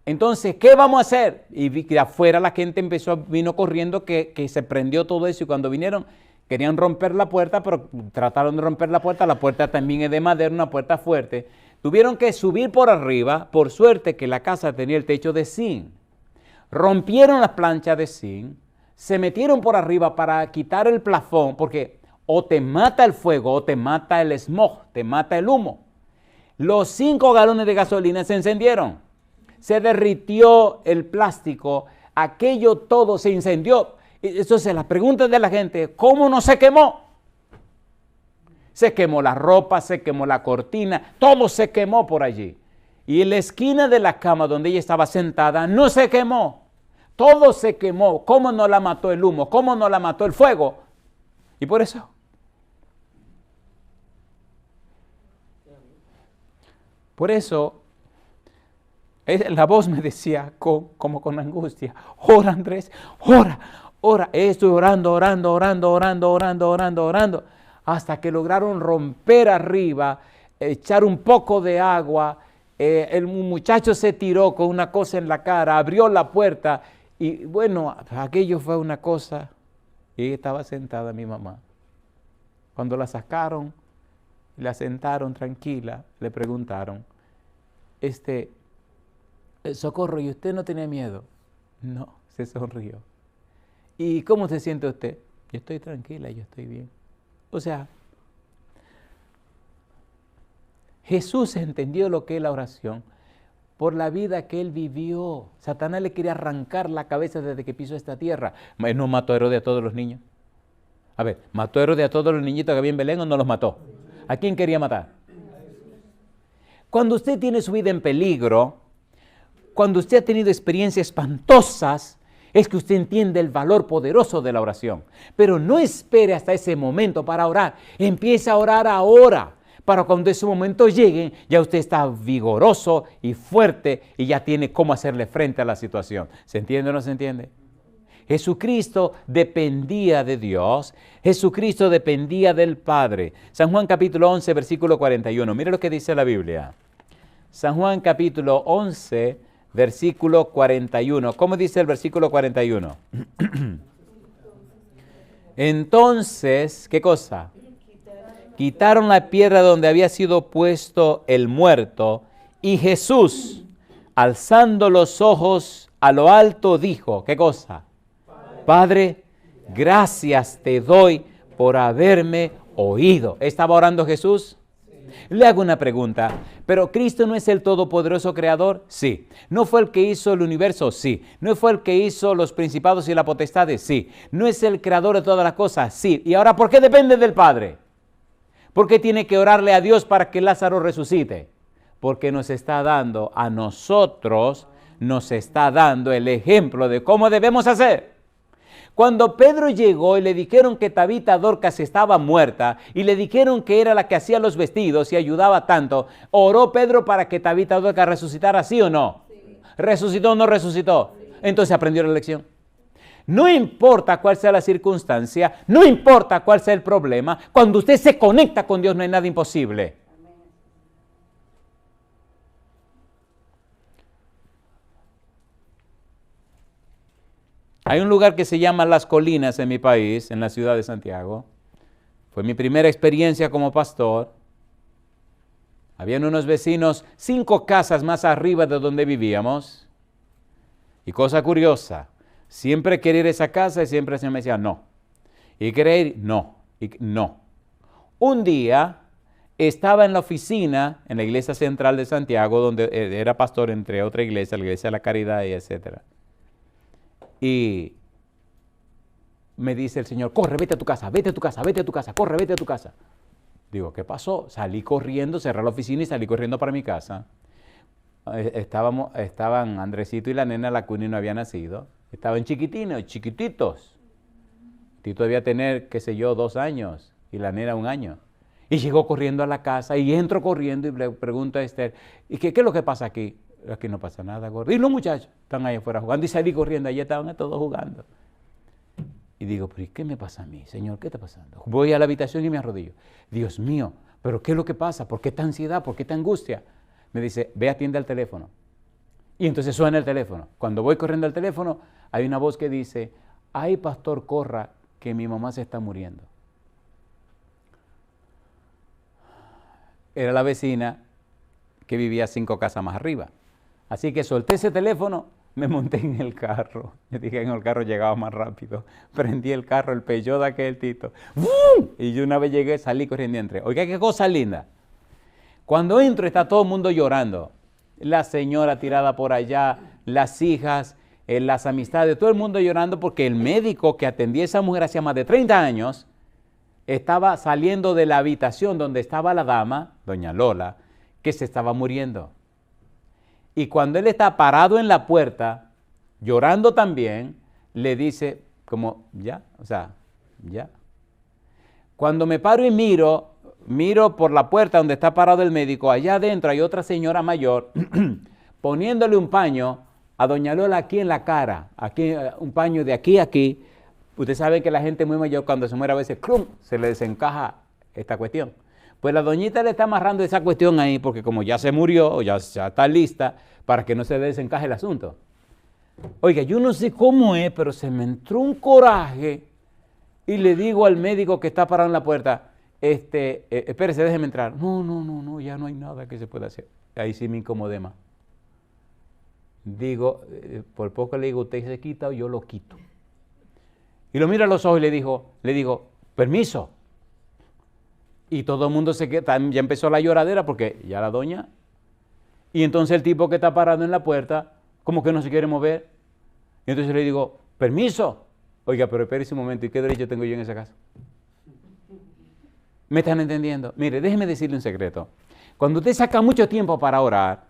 Entonces, ¿qué vamos a hacer? Y de afuera la gente vino corriendo que se prendió todo eso y cuando vinieron querían romper la puerta, pero trataron de romper la puerta también es de madera, una puerta fuerte. Tuvieron que subir por arriba, por suerte que la casa tenía el techo de zinc. Rompieron las planchas de zinc, se metieron por arriba para quitar el plafón, porque o te mata el fuego o te mata el smog, te mata el humo. Los 5 galones de gasolina se encendieron, se derritió el plástico, aquello todo se incendió. Entonces la pregunta de la gente, ¿cómo no se quemó? Se quemó la ropa, se quemó la cortina, todo se quemó por allí. Y en la esquina de la cama donde ella estaba sentada no se quemó, todo se quemó. ¿Cómo no la mató el humo? ¿Cómo no la mató el fuego? Y por eso la voz me decía como con angustia, ora Andrés, ora. Estoy orando, hasta que lograron romper arriba, echar un poco de agua. El muchacho se tiró con una cosa en la cara, abrió la puerta y bueno, aquello fue una cosa. Y ella estaba sentada, mi mamá. Cuando la sacaron, la sentaron tranquila, le preguntaron, Socorro, ¿y usted no tenía miedo? No, se sonrió. ¿Y cómo se siente usted? Yo estoy tranquila, yo estoy bien. O sea, Jesús entendió lo que es la oración por la vida que él vivió. Satanás le quería arrancar la cabeza desde que pisó esta tierra. ¿No mató a Herodes a todos los niños? A ver, ¿mató a Herodes a todos los niñitos que había en Belén o no los mató? ¿A quién quería matar? Cuando usted tiene su vida en peligro, cuando usted ha tenido experiencias espantosas, es que usted entiende el valor poderoso de la oración. Pero no espere hasta ese momento para orar. Empiece a orar ahora, para cuando ese momento llegue, ya usted está vigoroso y fuerte y ya tiene cómo hacerle frente a la situación. ¿Se entiende o no se entiende? Jesucristo dependía de Dios, Jesucristo dependía del Padre. San Juan capítulo 11, versículo 41. Mire lo que dice la Biblia. San Juan capítulo 11, versículo 41. ¿Cómo dice el versículo 41? Entonces, ¿qué cosa? Quitaron la piedra donde había sido puesto el muerto y Jesús, alzando los ojos a lo alto, dijo, ¿qué cosa? Padre, gracias te doy por haberme oído. ¿Estaba orando Jesús? Le hago una pregunta, ¿pero Cristo no es el todopoderoso creador? Sí. ¿No fue el que hizo el universo? Sí. ¿No fue el que hizo los principados y las potestades? Sí. ¿No es el creador de todas las cosas? Sí. ¿Y ahora por qué depende del Padre? ¿Por qué tiene que orarle a Dios para que Lázaro resucite? Porque nos está dando a nosotros, nos está dando el ejemplo de cómo debemos hacer. Cuando Pedro llegó y le dijeron que Tabita Dorcas estaba muerta y le dijeron que era la que hacía los vestidos y ayudaba tanto, ¿oró Pedro para que Tabita Dorcas resucitara, sí o no? Sí. ¿Resucitó o no resucitó? Sí. Entonces aprendió la lección. No importa cuál sea la circunstancia, no importa cuál sea el problema, cuando usted se conecta con Dios no hay nada imposible. Hay un lugar que se llama Las Colinas en mi país, en la ciudad de Santiago. Fue mi primera experiencia como pastor. Habían unos vecinos 5 casas más arriba de donde vivíamos. Y cosa curiosa, siempre quería ir a esa casa y siempre se me decía no. Y quería ir, no. Y no. Un día estaba en la oficina, en la iglesia central de Santiago, donde era pastor entre otra iglesia, la iglesia de la Caridad y etcétera. Y me dice el Señor, corre, vete a tu casa, corre, vete a tu casa. Digo, ¿qué pasó? Salí corriendo, cerré la oficina y salí corriendo para mi casa. Estaban Andresito y la nena, la cuna no había nacido. Estaban chiquititos. Tito debía tener, qué sé yo, 2 años y la nena 1 año. Y llegó corriendo a la casa y entro corriendo y le pregunto a Esther, ¿y qué es lo que pasa aquí? Aquí no pasa nada, gordo. Y los muchachos están ahí afuera jugando y salí corriendo, allí estaban todos jugando. Y digo, pero ¿y qué me pasa a mí, Señor? ¿Qué está pasando? Voy a la habitación y me arrodillo. Dios mío, ¿pero qué es lo que pasa? ¿Por qué esta ansiedad? ¿Por qué esta angustia? Me dice, ve, atiende al teléfono. Y entonces suena el teléfono. Cuando voy corriendo al teléfono, hay una voz que dice, ay, pastor, corra, que mi mamá se está muriendo. Era la vecina que vivía 5 casas más arriba. Así que solté ese teléfono, me monté en el carro. Yo dije que en el carro llegaba más rápido. Prendí el carro, el Peugeot de aquel Tito. ¡Bum! Y yo una vez llegué, salí corriendo y entré. Oiga, qué cosa linda. Cuando entro está todo el mundo llorando. La señora tirada por allá, las hijas, las amistades, todo el mundo llorando porque el médico que atendía a esa mujer hacía más de 30 años estaba saliendo de la habitación donde estaba la dama, doña Lola, que se estaba muriendo. Y cuando él está parado en la puerta, llorando también, le dice como, ya, o sea, ya. Cuando me paro y miro por la puerta donde está parado el médico, allá adentro hay otra señora mayor poniéndole un paño a doña Lola aquí en la cara, aquí, un paño de aquí a aquí. Usted sabe que la gente muy mayor cuando se muere a veces ¡clum!, se le desencaja esta cuestión. Pues la doñita le está amarrando esa cuestión ahí porque como ya se murió, ya está lista para que no se desencaje el asunto. Oiga, yo no sé cómo es, pero se me entró un coraje y le digo al médico que está parado en la puerta, espérese, déjeme entrar. No, ya no hay nada que se pueda hacer. Ahí sí me incomodé más. Digo, por poco le digo, usted se quita o yo lo quito. Y lo mira a los ojos y le digo, permiso. Y todo el mundo se queda, ya empezó la lloradera porque ya la doña. Y entonces el tipo que está parado en la puerta, como que no se quiere mover. Y entonces le digo, permiso. Oiga, pero espérese un momento, ¿y qué derecho tengo yo en esa casa? ¿Me están entendiendo? Mire, déjeme decirle un secreto. Cuando usted saca mucho tiempo para orar,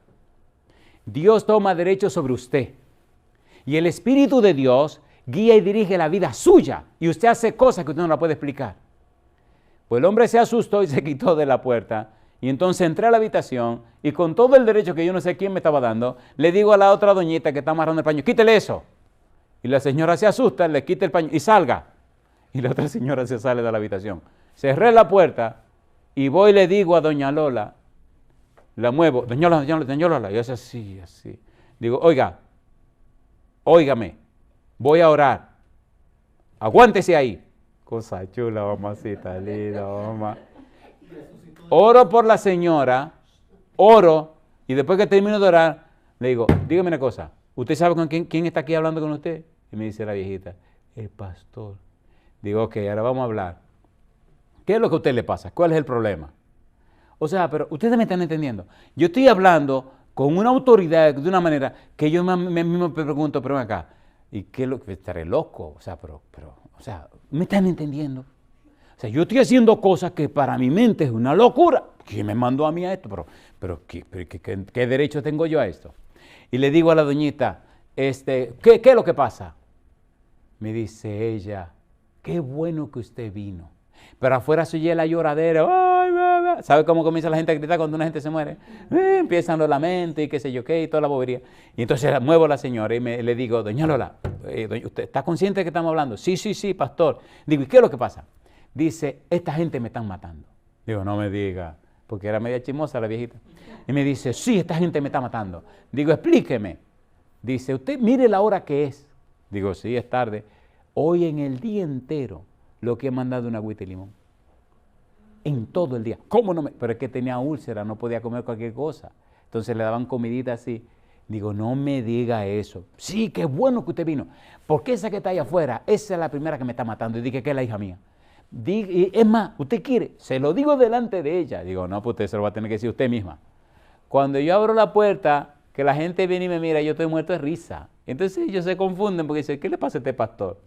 Dios toma derecho sobre usted. Y el Espíritu de Dios guía y dirige la vida suya. Y usted hace cosas que usted no la puede explicar. Pues el hombre se asustó y se quitó de la puerta. Y entonces entré a la habitación y con todo el derecho que yo no sé quién me estaba dando, le digo a la otra doñita que está amarrando el paño, quítele eso. Y la señora se asusta, le quita el paño y salga. Y la otra señora se sale de la habitación. Cerré la puerta y voy y le digo a doña Lola, la muevo, doña Lola, y hace así. Digo, óigame, voy a orar. Aguántese ahí. Cosa chula, mamacita linda, mamá. Oro por la señora, oro, y después que termino de orar, le digo, dígame una cosa, ¿usted sabe con quién está aquí hablando con usted? Y me dice la viejita, el pastor. Digo, ok, ahora vamos a hablar. ¿Qué es lo que a usted le pasa? ¿Cuál es el problema? O sea, pero ustedes me están entendiendo. Yo estoy hablando con una autoridad de una manera que yo me pregunto, pero ven acá, ¿y qué es lo que estaré loco? O sea, o sea, ¿me están entendiendo? O sea, yo estoy haciendo cosas que para mi mente es una locura. ¿Quién me mandó a mí a esto? ¿Qué derecho tengo yo a esto? Y le digo a la doñita, ¿qué es lo que pasa? Me dice ella, qué bueno que usted vino. Pero afuera se oye la lloradera. ¡Ay, bebé! ¿Sabe cómo comienza la gente a gritar cuando una gente se muere? Empiezan los lamentos y qué sé yo qué y toda la bobería. Y entonces muevo a la señora y le digo, doña Lola, ¿usted está consciente de que estamos hablando? Sí, pastor. Digo, ¿y qué es lo que pasa? Dice, esta gente me están matando. Digo, no me diga, porque era media chismosa la viejita. Y me dice, sí, esta gente me está matando. Digo, explíqueme. Dice, usted mire la hora que es. Digo, sí, es tarde. Hoy en el día entero lo que he mandado una agüita y limón. En todo el día. ¿Cómo no me...? Pero es que tenía úlcera, no podía comer cualquier cosa. Entonces le daban comidita así. Digo, no me diga eso. Sí, qué bueno que usted vino. Porque esa que está ahí afuera, esa es la primera que me está matando. Y dije que es la hija mía. Es más, ¿usted quiere? Se lo digo delante de ella. Digo, no, pues usted se lo va a tener que decir usted misma. Cuando yo abro la puerta, que la gente viene y me mira, yo estoy muerto de risa. Entonces ellos se confunden porque dicen, ¿qué le pasa a este pastor?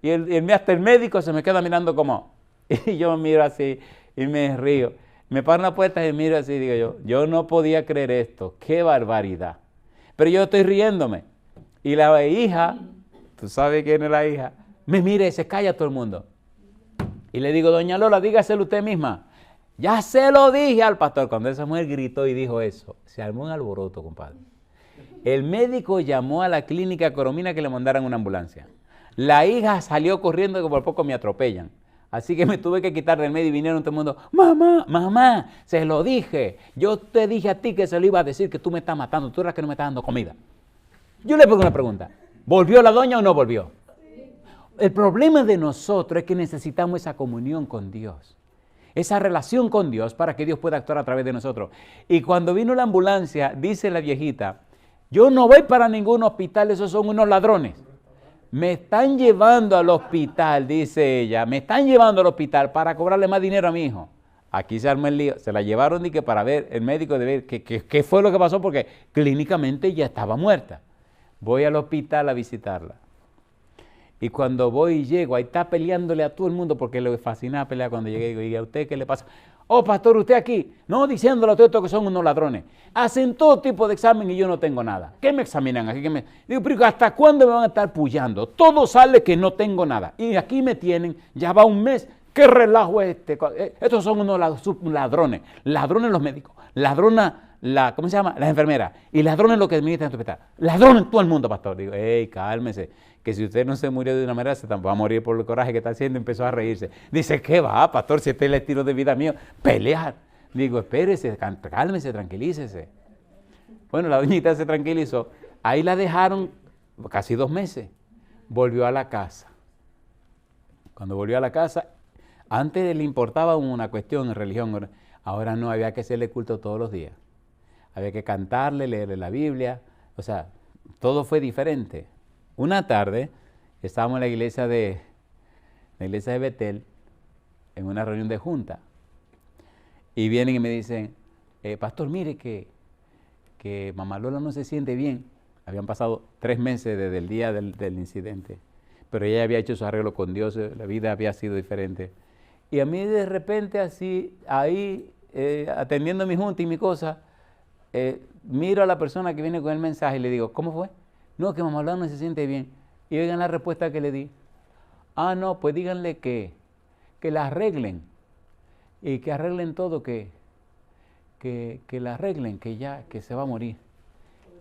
Y hasta el médico se me queda mirando como, y yo miro así y me río. Me paro en la puerta y miro así y digo yo no podía creer esto, qué barbaridad. Pero yo estoy riéndome. Y la hija, tú sabes quién es la hija, me mira y se calla todo el mundo. Y le digo, doña Lola, dígaselo usted misma. Ya se lo dije al pastor. Cuando esa mujer gritó y dijo eso, se armó un alboroto, compadre. El médico llamó a la clínica Coromina que le mandaran una ambulancia. La hija salió corriendo que por poco me atropellan. Así que me tuve que quitar del medio y vinieron todo el mundo. Mamá, se lo dije. Yo te dije a ti que se lo iba a decir, que tú me estás matando. Tú eras que no me estás dando comida. Yo le pongo una pregunta. ¿Volvió la doña o no volvió? El problema de nosotros es que necesitamos esa comunión con Dios. Esa relación con Dios para que Dios pueda actuar a través de nosotros. Y cuando vino la ambulancia, dice la viejita, yo no voy para ningún hospital, esos son unos ladrones. Me están llevando al hospital, dice ella, me están llevando al hospital para cobrarle más dinero a mi hijo. Aquí se armó el lío, se la llevaron y que para ver, el médico de ver qué fue lo que pasó porque clínicamente ya estaba muerta. Voy al hospital a visitarla. Y cuando voy y llego, ahí está peleándole a todo el mundo porque le fascinaba pelear cuando llegué. Digo, ¿y a usted qué le pasa? Oh, pastor, usted aquí. No, diciéndole a todos que son unos ladrones. Hacen todo tipo de examen y yo no tengo nada. ¿Qué me examinan aquí? Digo, pero ¿hasta cuándo me van a estar pullando? Todo sale que no tengo nada. Y aquí me tienen, ya va un mes. ¿Qué relajo es este? Estos son unos ladrones. Ladrones los médicos. Ladrona ¿cómo se llama? Las enfermeras. Y ladrones los que administran tu hospital. Ladrones todo el mundo, pastor. Digo, cálmese. Que si usted no se murió de una manera, se va a morir por el coraje que está haciendo. Empezó a reírse. Dice, ¿qué va, pastor? Si este es el estilo de vida mío, pelear. Digo, espérese, cálmese, tranquilícese. Bueno, la doñita se tranquilizó. Ahí la dejaron casi 2 meses. Volvió a la casa. Cuando volvió a la casa, antes le importaba una cuestión en religión. Ahora no, había que hacerle culto todos los días. Había que cantarle, leerle la Biblia. O sea, todo fue diferente. Una tarde estábamos en la iglesia de Betel, en una reunión de junta, y vienen y me dicen, pastor, mire que mamá Lola no se siente bien. Habían pasado 3 meses desde el día del incidente, pero ella había hecho su arreglo con Dios, la vida había sido diferente. Y a mí de repente así, ahí, atendiendo mi junta y mi cosa, miro a la persona que viene con el mensaje y le digo, ¿cómo fue? No, que mamá Lola no se siente bien. Y oigan la respuesta que le di. No, pues díganle que la arreglen. Y que arreglen todo, que la arreglen, que se va a morir.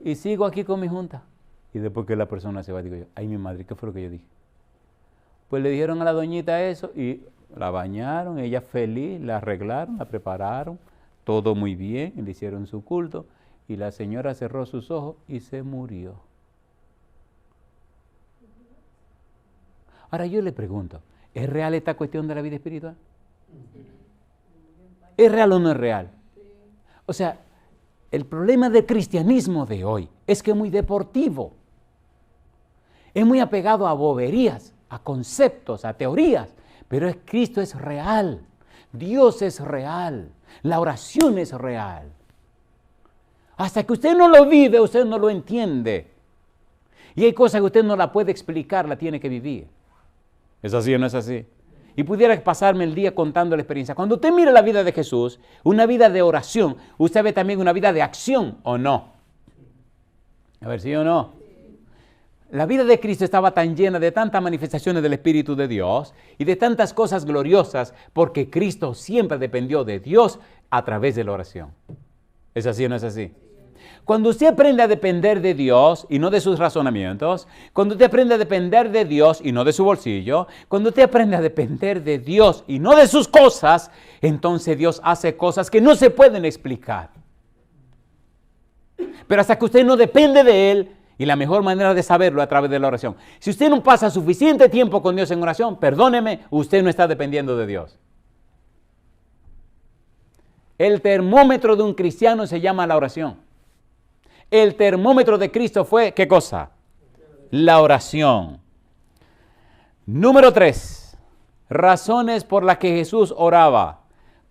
Y sigo aquí con mi junta. Y después que la persona se va, digo yo, ay mi madre, ¿qué fue lo que yo dije? Pues le dijeron a la doñita eso y la bañaron, ella feliz, la arreglaron, la prepararon, todo muy bien, le hicieron su culto. Y la señora cerró sus ojos y se murió. Ahora yo le pregunto, ¿es real esta cuestión de la vida espiritual? ¿Es real o no es real? O sea, el problema del cristianismo de hoy es que es muy deportivo. Es muy apegado a boberías, a conceptos, a teorías. Pero Cristo es real. Dios es real. La oración es real. Hasta que usted no lo vive, usted no lo entiende. Y hay cosas que usted no la puede explicar, la tiene que vivir. ¿Es así o no es así? Y pudiera pasarme el día contando la experiencia. Cuando usted mira la vida de Jesús, una vida de oración, usted ve también una vida de acción, ¿o no? A ver, ¿sí o no? La vida de Cristo estaba tan llena de tantas manifestaciones del Espíritu de Dios y de tantas cosas gloriosas porque Cristo siempre dependió de Dios a través de la oración. ¿Es así o no es así? Cuando usted aprende a depender de Dios y no de sus razonamientos, cuando usted aprende a depender de Dios y no de su bolsillo, cuando usted aprende a depender de Dios y no de sus cosas, entonces Dios hace cosas que no se pueden explicar. Pero hasta que usted no depende de Él, y la mejor manera de saberlo es a través de la oración. Si usted no pasa suficiente tiempo con Dios en oración, perdóneme, usted no está dependiendo de Dios. El termómetro de un cristiano se llama la oración. El termómetro de Cristo fue, ¿qué cosa? La oración. Número 3. Razones por las que Jesús oraba.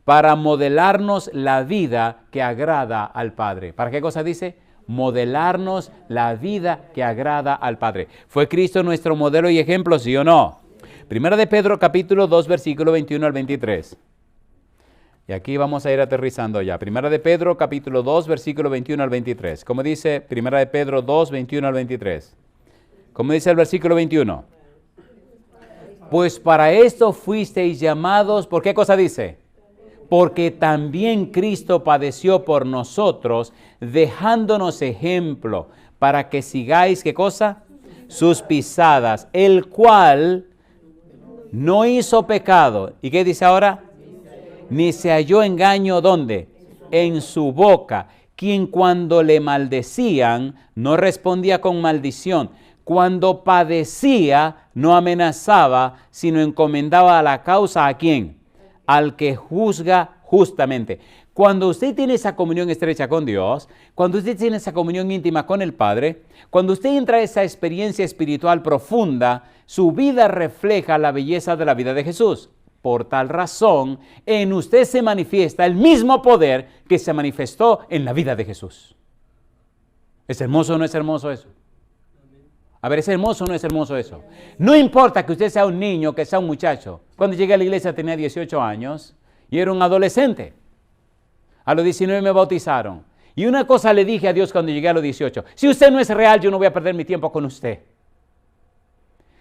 Para modelarnos la vida que agrada al Padre. ¿Para qué cosa dice? Modelarnos la vida que agrada al Padre. ¿Fue Cristo nuestro modelo y ejemplo, sí o no? Primera de Pedro, capítulo 2, versículo 21 al 23. Y aquí vamos a ir aterrizando ya. Primera de Pedro, capítulo 2, versículo 21 al 23. ¿Cómo dice? Primera de Pedro 2, 21 al 23. ¿Cómo dice el versículo 21? Pues para esto fuisteis llamados, ¿por qué cosa dice? Porque también Cristo padeció por nosotros, dejándonos ejemplo, para que sigáis, ¿qué cosa? Sus pisadas, el cual no hizo pecado. ¿Y qué dice ahora? Ni se halló engaño, ¿dónde? En su boca, quien cuando le maldecían, no respondía con maldición. Cuando padecía, no amenazaba, sino encomendaba la causa ¿a quién? Al que juzga justamente. Cuando usted tiene esa comunión estrecha con Dios, cuando usted tiene esa comunión íntima con el Padre, cuando usted entra a esa experiencia espiritual profunda, su vida refleja la belleza de la vida de Jesús. Por tal razón, en usted se manifiesta el mismo poder que se manifestó en la vida de Jesús. ¿Es hermoso o no es hermoso eso? A ver, ¿es hermoso o no es hermoso eso? No importa que usted sea un niño, que sea un muchacho. Cuando llegué a la iglesia tenía 18 años y era un adolescente. A los 19 me bautizaron. Y una cosa le dije a Dios cuando llegué a los 18. Si usted no es real, yo no voy a perder mi tiempo con usted.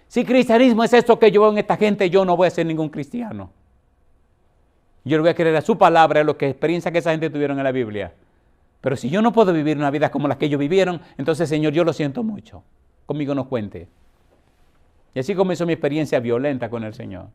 Si cristianismo es esto que yo veo en esta gente, yo no voy a ser ningún cristiano. Yo le voy a creer a su palabra, a lo que experiencia que esa gente tuvieron en la Biblia. Pero si yo no puedo vivir una vida como la que ellos vivieron, entonces, Señor, yo lo siento mucho. Conmigo no cuente. Y así comenzó mi experiencia violenta con el Señor.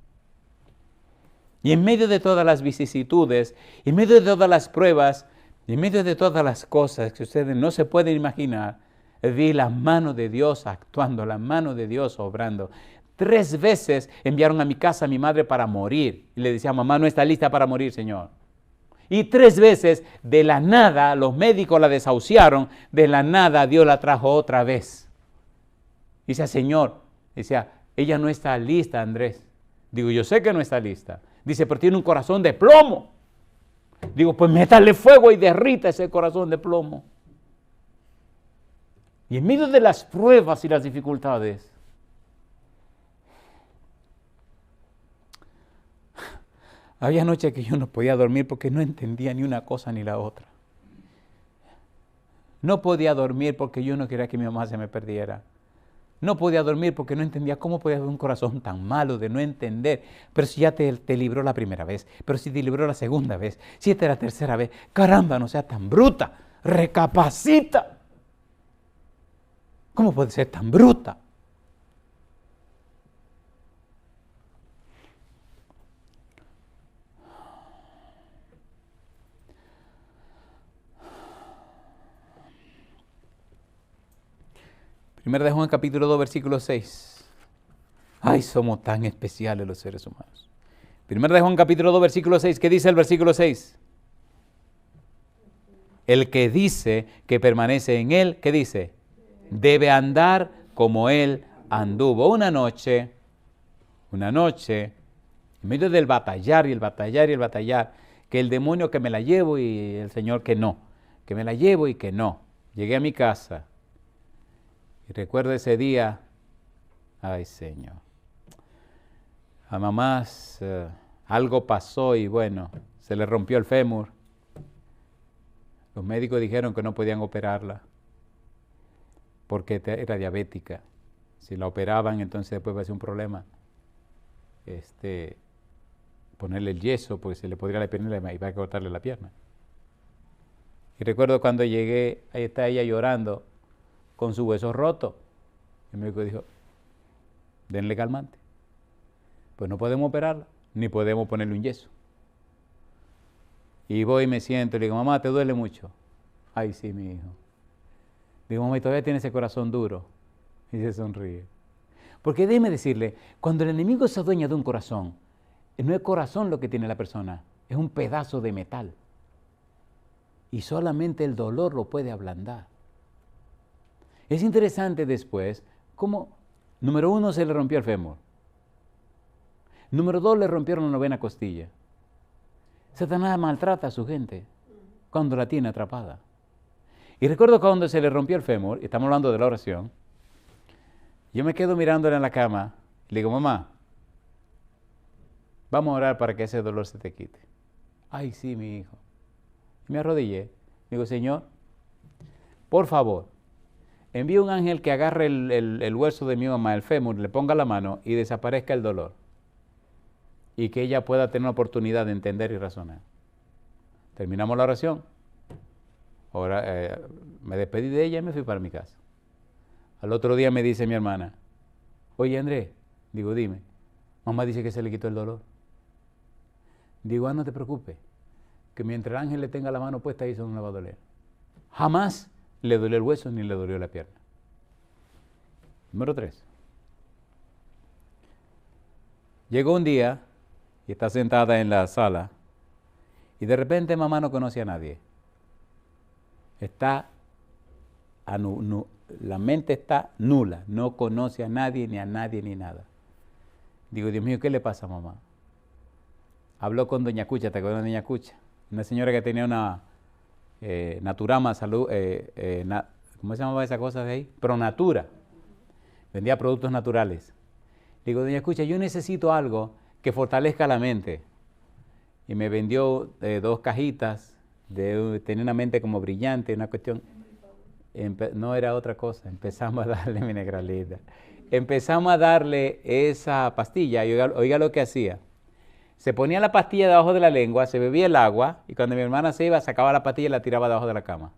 Y en medio de todas las vicisitudes, en medio de todas las pruebas, en medio de todas las cosas que ustedes no se pueden imaginar, vi la mano de Dios actuando, la mano de Dios obrando. 3 veces enviaron a mi casa a mi madre para morir. Y le decía, mamá no está lista para morir, Señor. Y 3 veces, de la nada, los médicos la desahuciaron, de la nada Dios la trajo otra vez. Y decía, Señor, decía, ella no está lista, Andrés. Digo, yo sé que no está lista. Dice, pero tiene un corazón de plomo. Digo, pues métale fuego y derrita ese corazón de plomo. Y en medio de las pruebas y las dificultades, había noches que yo no podía dormir porque no entendía ni una cosa ni la otra. No podía dormir porque yo no quería que mi mamá se me perdiera. No podía dormir porque no entendía cómo podía haber un corazón tan malo de no entender. Pero si ya te libró la primera vez, pero si te libró la segunda vez, si esta es la tercera vez, caramba, no sea tan bruta, recapacita. ¿Cómo puede ser tan bruta? Primera de Juan capítulo 2 versículo 6. Ay, somos tan especiales los seres humanos. Primera de Juan capítulo 2 versículo 6. ¿Qué dice el versículo 6? El que dice que permanece en él, ¿qué dice? Debe andar como él anduvo. Una noche, en medio del batallar y el batallar y el batallar, que el demonio que me la llevo y el Señor que no, que me la llevo y que no. Llegué a mi casa. Y recuerdo ese día, ay Señor, a mamá algo pasó y bueno, se le rompió el fémur. Los médicos dijeron que no podían operarla porque era diabética. Si la operaban, entonces después va a ser un problema. Ponerle el yeso, pues se le podría la pierna y va a cortarle la pierna. Y recuerdo cuando llegué, ahí está ella llorando, con su hueso roto. El médico dijo, denle calmante. Pues no podemos operarla, ni podemos ponerle un yeso. Y voy y me siento y le digo, mamá, ¿te duele mucho? Ay, sí, mi hijo. Digo, mamá, ¿y todavía tiene ese corazón duro? Y se sonríe. Porque déjeme decirle, cuando el enemigo se adueña de un corazón, no es corazón lo que tiene la persona, es un pedazo de metal. Y solamente el dolor lo puede ablandar. Es interesante después cómo, número 1, se le rompió el fémur. Número 2, le rompieron la 9ª costilla. Satanás maltrata a su gente cuando la tiene atrapada. Y recuerdo cuando se le rompió el fémur, estamos hablando de la oración, yo me quedo mirándola en la cama y le digo, mamá, vamos a orar para que ese dolor se te quite. Ay, sí, mi hijo. Y me arrodillé. Digo, Señor, por favor, envíe un ángel que agarre el hueso de mi mamá, el fémur, le ponga la mano y desaparezca el dolor. y que ella pueda tener una oportunidad de entender y razonar. Terminamos la oración. Ahora me despedí de ella y me fui para mi casa. Al otro día me dice mi hermana, oye Andrés, digo, dime, mamá dice que se le quitó el dolor. Digo, no te preocupes, que mientras el ángel le tenga la mano puesta ahí eso no le va a doler. Jamás le dolió el hueso ni le dolió la pierna. Número 3. Llegó un día y está sentada en la sala y de repente mamá no conoce a nadie. La mente está nula, no conoce a nadie ni nada. Digo, Dios mío, ¿qué le pasa a mamá? Habló con doña Cucha, ¿te acuerdas de doña Cucha? Una señora que tenía una Naturama Salud, ¿cómo se llamaba esa cosa de ahí? Pronatura. Vendía productos naturales. Digo, doña Cucha, yo necesito algo que fortalezca la mente. Y me vendió 2 cajitas, tenía una mente como brillante, una cuestión. No era otra cosa, empezamos a darle mi negralita. Empezamos a darle esa pastilla y oiga lo que hacía. Se ponía la pastilla debajo de la lengua, se bebía el agua y cuando mi hermana se iba, sacaba la pastilla y la tiraba debajo de la cama.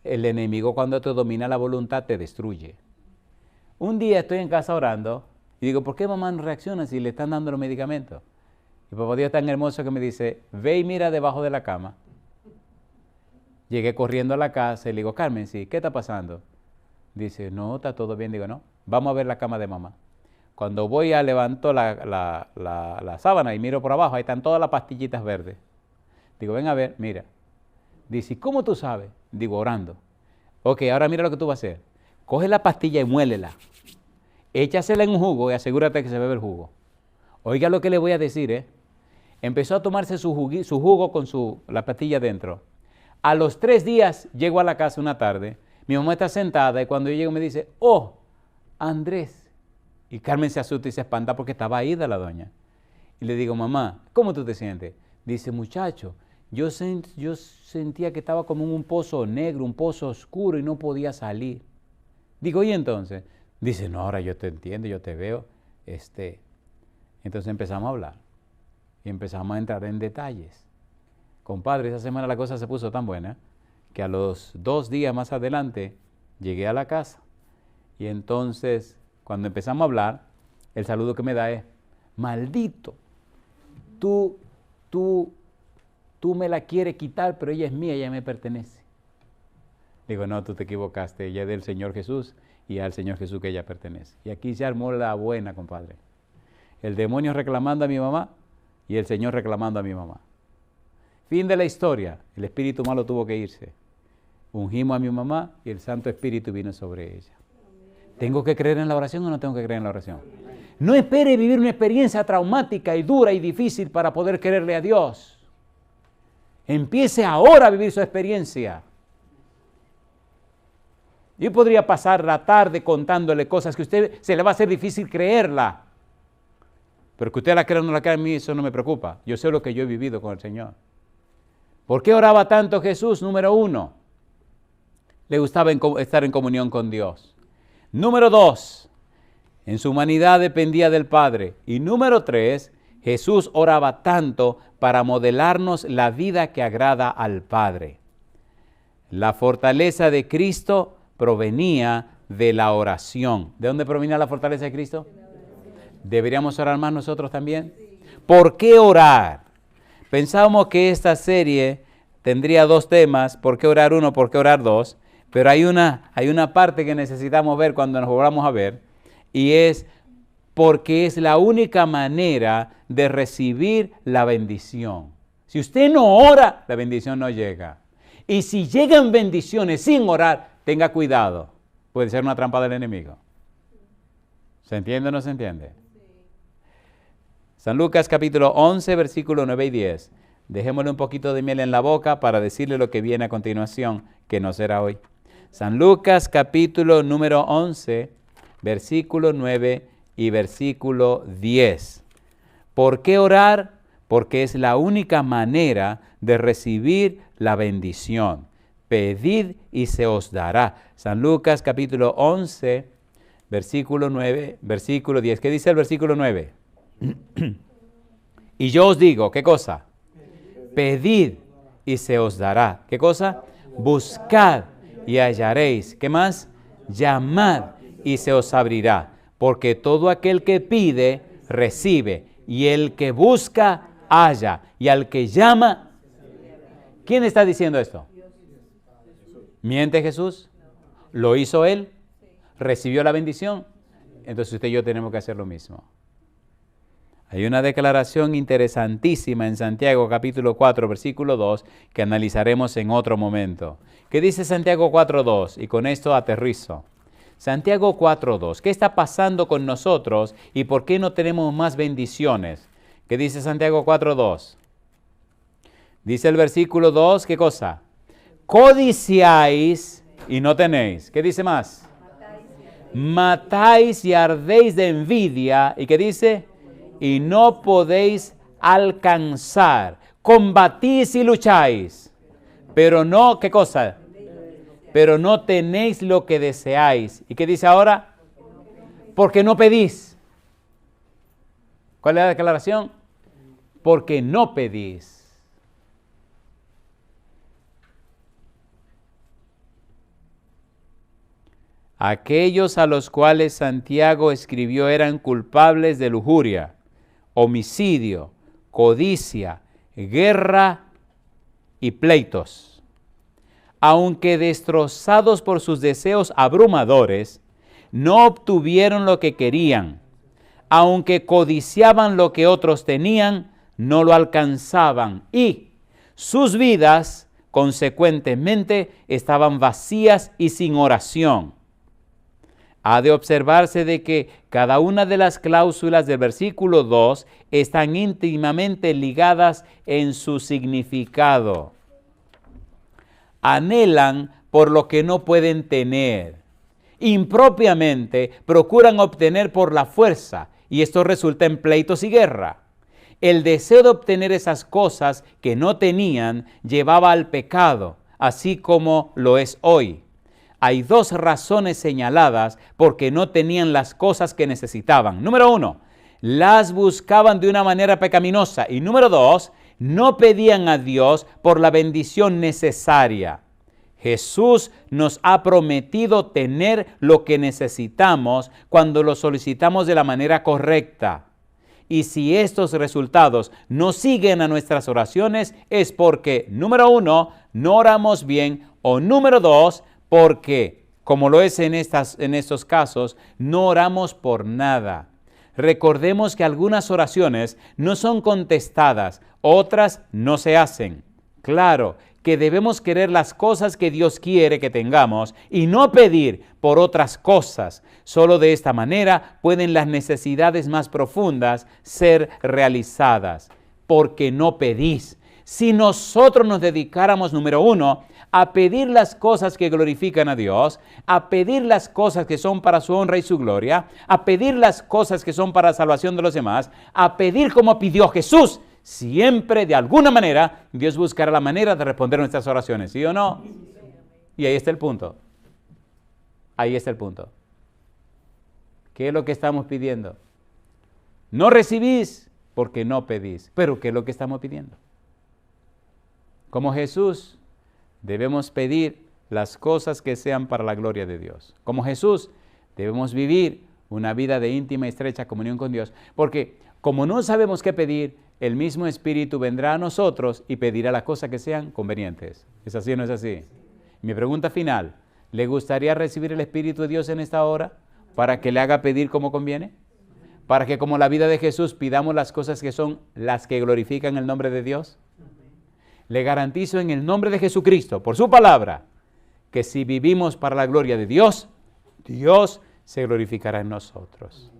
El enemigo cuando te domina la voluntad te destruye. Un día estoy en casa orando y digo, ¿por qué mamá no reacciona si le están dando los medicamentos? Y papá Dios tan hermoso que me dice, ve y mira debajo de la cama. Llegué corriendo a la casa y le digo, Carmen, sí, ¿qué está pasando? Dice, no, está todo bien. Digo, no, vamos a ver la cama de mamá. Cuando voy a levantar la sábana y miro por abajo, ahí están todas las pastillitas verdes. Digo, ven a ver, mira. Dice, ¿cómo tú sabes? Digo, orando. Ok, ahora mira lo que tú vas a hacer. Coge la pastilla y muélela. Échasela en un jugo y asegúrate que se bebe el jugo. Oiga lo que le voy a decir, Empezó a tomarse su jugo con la pastilla dentro. A los 3 días llego a la casa una tarde, mi mamá está sentada y cuando yo llego me dice, oh, Andrés. Y Carmen se asusta y se espanta porque estaba ida la doña. Y le digo, mamá, ¿cómo tú te sientes? Dice, muchacho, yo sentía que estaba como en un pozo negro, un pozo oscuro y no podía salir. Digo, ¿y entonces? Dice, no, ahora yo te entiendo, yo te veo. Entonces empezamos a hablar y empezamos a entrar en detalles. Compadre, esa semana la cosa se puso tan buena que a los 2 días más adelante llegué a la casa y entonces cuando empezamos a hablar, el saludo que me da es, maldito, tú me la quieres quitar, pero ella es mía, ella me pertenece. Digo, no, tú te equivocaste, ella es del Señor Jesús y al Señor Jesús que ella pertenece. Y aquí se armó la buena, compadre. El demonio reclamando a mi mamá y el Señor reclamando a mi mamá. Fin de la historia, el espíritu malo tuvo que irse. Ungimos a mi mamá y el Santo Espíritu vino sobre ella. ¿Tengo que creer en la oración o no tengo que creer en la oración? No espere vivir una experiencia traumática y dura y difícil para poder creerle a Dios. Empiece ahora a vivir su experiencia. Yo podría pasar la tarde contándole cosas que a usted se le va a hacer difícil creerla. Pero que usted la crea o no la crea, a mí eso no me preocupa. Yo sé lo que yo he vivido con el Señor. ¿Por qué oraba tanto Jesús? Número 1, le gustaba estar en comunión con Dios. Número 2, en su humanidad dependía del Padre. Y número 3, Jesús oraba tanto para modelarnos la vida que agrada al Padre. La fortaleza de Cristo provenía de la oración. ¿De dónde provenía la fortaleza de Cristo? ¿Deberíamos orar más nosotros también? ¿Por qué orar? Pensábamos que esta serie tendría 2 temas, ¿por qué orar 1, por qué orar 2? Pero hay una parte que necesitamos ver cuando nos volvamos a ver, y es porque es la única manera de recibir la bendición. Si usted no ora, la bendición no llega. Y si llegan bendiciones sin orar, tenga cuidado, puede ser una trampa del enemigo. ¿Se entiende o no se entiende? San Lucas capítulo 11, versículo 9 y 10. Dejémosle un poquito de miel en la boca para decirle lo que viene a continuación, que no será hoy. San Lucas capítulo número 11, versículo 9 y versículo 10. ¿Por qué orar? Porque es la única manera de recibir la bendición. Pedid y se os dará. San Lucas capítulo 11, versículo 9, versículo 10. ¿Qué dice el versículo 9? Y yo os digo, ¿qué cosa? Pedid y se os dará. ¿Qué cosa? Buscad y hallaréis. ¿Qué más? Llamad y se os abrirá. Porque todo aquel que pide, recibe. Y el que busca, halla. Y al que llama, ¿quién está diciendo esto? ¿Miente Jesús? ¿Lo hizo Él? ¿Recibió la bendición? Entonces usted y yo tenemos que hacer lo mismo. Hay una declaración interesantísima en Santiago capítulo 4, versículo 2, que analizaremos en otro momento. ¿Qué dice Santiago 4.2? Y con esto aterrizo. Santiago 4.2. ¿Qué está pasando con nosotros y por qué no tenemos más bendiciones? ¿Qué dice Santiago 4.2? Dice el versículo 2, ¿qué cosa? Codiciáis y no tenéis. ¿Qué dice más? Matáis y ardéis de envidia. ¿Y qué dice? Y no podéis alcanzar. Combatís y lucháis. Pero no, ¿qué cosa? Pero no tenéis lo que deseáis. ¿Y qué dice ahora? Porque no pedís. ¿Cuál es la declaración? Porque no pedís. Aquellos a los cuales Santiago escribió eran culpables de lujuria, homicidio, codicia, guerra y pleitos. Aunque destrozados por sus deseos abrumadores, no obtuvieron lo que querían. Aunque codiciaban lo que otros tenían, no lo alcanzaban. Y sus vidas, consecuentemente, estaban vacías y sin oración. Ha de observarse de que cada una de las cláusulas del versículo 2 están íntimamente ligadas en su significado. Anhelan por lo que no pueden tener. Impropiamente procuran obtener por la fuerza y esto resulta en pleitos y guerra. El deseo de obtener esas cosas que no tenían llevaba al pecado, así como lo es hoy. Hay dos razones señaladas porque no tenían las cosas que necesitaban. Número 1, las buscaban de una manera pecaminosa. Y número 2, no pedían a Dios por la bendición necesaria. Jesús nos ha prometido tener lo que necesitamos cuando lo solicitamos de la manera correcta. Y si estos resultados no siguen a nuestras oraciones es porque, número 1, no oramos bien o número 2, porque, como lo es en estos casos, no oramos por nada. Recordemos que algunas oraciones no son contestadas, otras no se hacen. Claro que debemos querer las cosas que Dios quiere que tengamos y no pedir por otras cosas. Solo de esta manera pueden las necesidades más profundas ser realizadas, porque no pedís. Si nosotros nos dedicáramos, número 1, a pedir las cosas que glorifican a Dios, a pedir las cosas que son para su honra y su gloria, a pedir las cosas que son para la salvación de los demás, a pedir como pidió Jesús, siempre de alguna manera Dios buscará la manera de responder nuestras oraciones, ¿sí o no? Y ahí está el punto. Ahí está el punto. ¿Qué es lo que estamos pidiendo? No recibís porque no pedís. Pero ¿qué es lo que estamos pidiendo? Como Jesús, debemos pedir las cosas que sean para la gloria de Dios. Como Jesús, debemos vivir una vida de íntima y estrecha comunión con Dios. Porque como no sabemos qué pedir, el mismo Espíritu vendrá a nosotros y pedirá las cosas que sean convenientes. ¿Es así o no es así? Mi pregunta final, ¿le gustaría recibir el Espíritu de Dios en esta hora para que le haga pedir como conviene? Para que como la vida de Jesús pidamos las cosas que son las que glorifican el nombre de Dios. Le garantizo en el nombre de Jesucristo, por su palabra, que si vivimos para la gloria de Dios, Dios se glorificará en nosotros.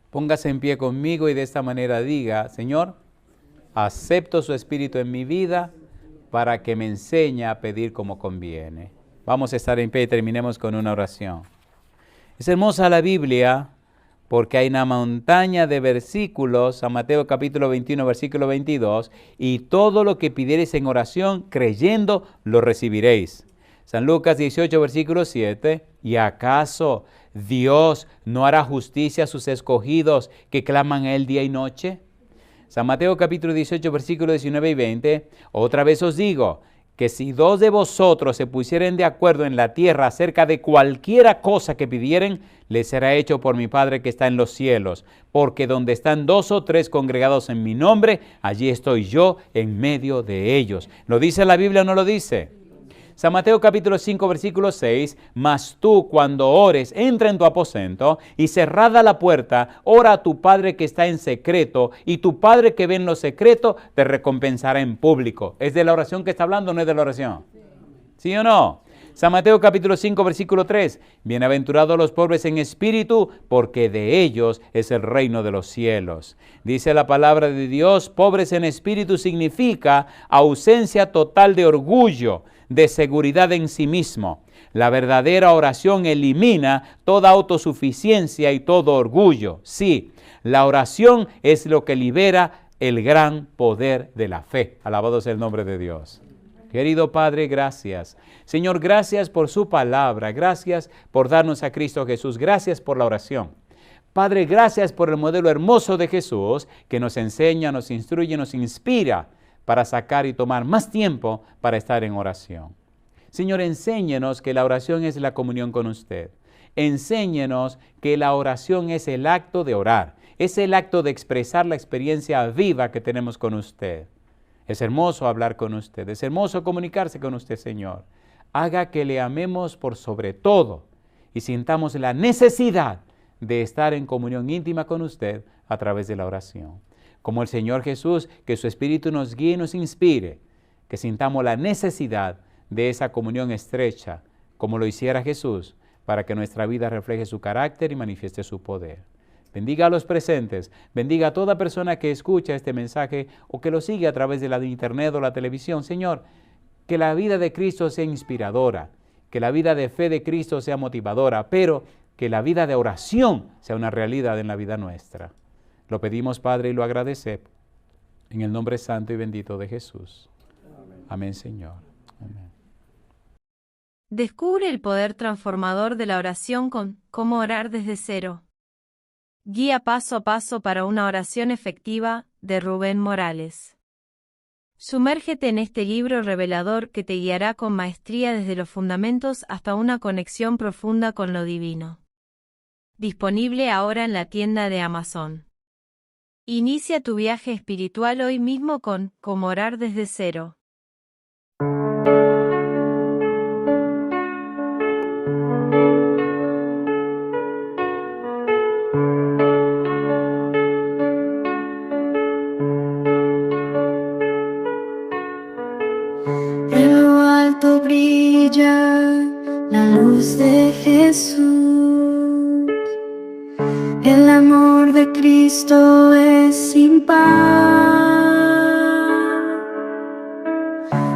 Póngase en pie conmigo y de esta manera diga, Señor, acepto su Espíritu en mi vida para que me enseñe a pedir como conviene. Vamos a estar en pie y terminemos con una oración. Es hermosa la Biblia porque hay una montaña de versículos, San Mateo capítulo 21, versículo 22, y todo lo que pidiereis en oración, creyendo, lo recibiréis. San Lucas 18, versículo 7. ¿Y acaso Dios no hará justicia a sus escogidos que claman a Él día y noche? San Mateo capítulo 18, versículos 19 y 20. Otra vez os digo, que si dos de vosotros se pusieren de acuerdo en la tierra acerca de cualquiera cosa que pidieren, les será hecho por mi Padre que está en los cielos. Porque donde están 2 o 3 congregados en mi nombre, allí estoy yo en medio de ellos. ¿Lo dice la Biblia o no lo dice? San Mateo capítulo 5, versículo 6, mas tú cuando ores, entra en tu aposento y cerrada la puerta, ora a tu Padre que está en secreto, y tu Padre que ve en lo secreto te recompensará en público. ¿Es de la oración que está hablando o no es de la oración? ¿Sí o no? San Mateo capítulo 5, versículo 3, bienaventurados los pobres en espíritu, porque de ellos es el reino de los cielos. Dice la palabra de Dios, pobres en espíritu significa ausencia total de orgullo, de seguridad en sí mismo. La verdadera oración elimina toda autosuficiencia y todo orgullo. Sí, la oración es lo que libera el gran poder de la fe. Alabado sea el nombre de Dios. Querido Padre, gracias. Señor, gracias por su palabra. Gracias por darnos a Cristo Jesús. Gracias por la oración. Padre, gracias por el modelo hermoso de Jesús que nos enseña, nos instruye, nos inspira para sacar y tomar más tiempo para estar en oración. Señor, enséñenos que la oración es la comunión con usted. Enséñenos que la oración es el acto de orar, es el acto de expresar la experiencia viva que tenemos con usted. Es hermoso hablar con usted, es hermoso comunicarse con usted, Señor. Haga que le amemos por sobre todo y sintamos la necesidad de estar en comunión íntima con usted a través de la oración. Como el Señor Jesús, que su Espíritu nos guíe y nos inspire, que sintamos la necesidad de esa comunión estrecha, como lo hiciera Jesús, para que nuestra vida refleje su carácter y manifieste su poder. Bendiga a los presentes, bendiga a toda persona que escucha este mensaje o que lo sigue a través de la internet o la televisión. Señor, que la vida de Cristo sea inspiradora, que la vida de fe de Cristo sea motivadora, pero que la vida de oración sea una realidad en la vida nuestra. Lo pedimos, Padre, y lo agradecemos en el nombre santo y bendito de Jesús. Amén, amén, Señor. Amén. Descubre el poder transformador de la oración con Cómo orar desde cero. Guía paso a paso para una oración efectiva, de Rubén Morales. Sumérgete en este libro revelador que te guiará con maestría desde los fundamentos hasta una conexión profunda con lo divino. Disponible ahora en la tienda de Amazon. Inicia tu viaje espiritual hoy mismo con Cómo orar desde cero. En lo alto brilla la luz de Jesús. El amor de Cristo es sin par.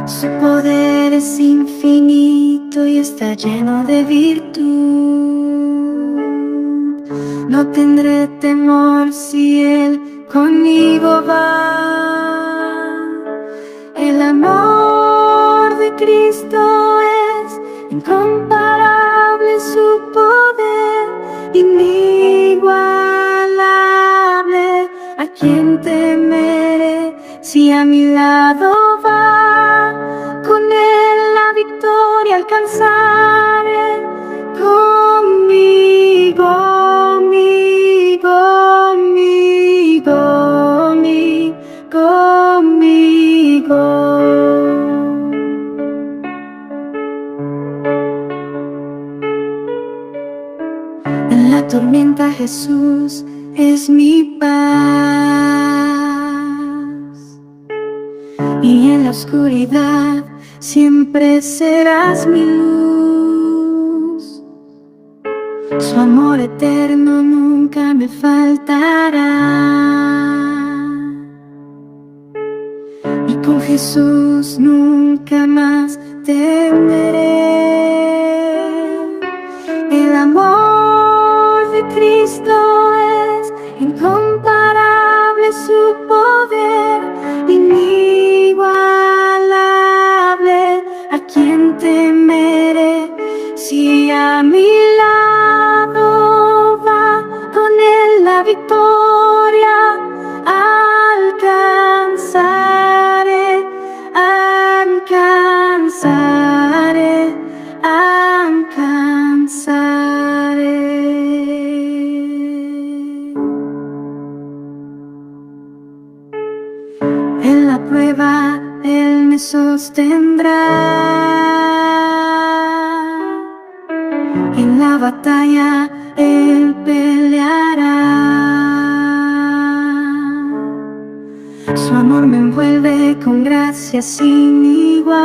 Su poder es infinito y está lleno de virtud. No tendré temor si Él conmigo va. El amor de Cristo es incomparable, su poder inigualable. ¿A quién temeré si a mi lado va? Con Él la victoria alcanzaré. Conmigo, conmigo. En la tormenta Jesús es mi paz, y en la oscuridad siempre serás mi luz. Su amor eterno nunca me faltará, y con Jesús nunca más temeré. El amor de Cristo es incomparable, su poder inigualable. ¿A quién temeré a mi lado va, con él la victoria alcanzaré, alcanzaré, alcanzaré. En la prueba él me sostendrá, en la batalla él peleará. Su amor me envuelve con gracia sin igual.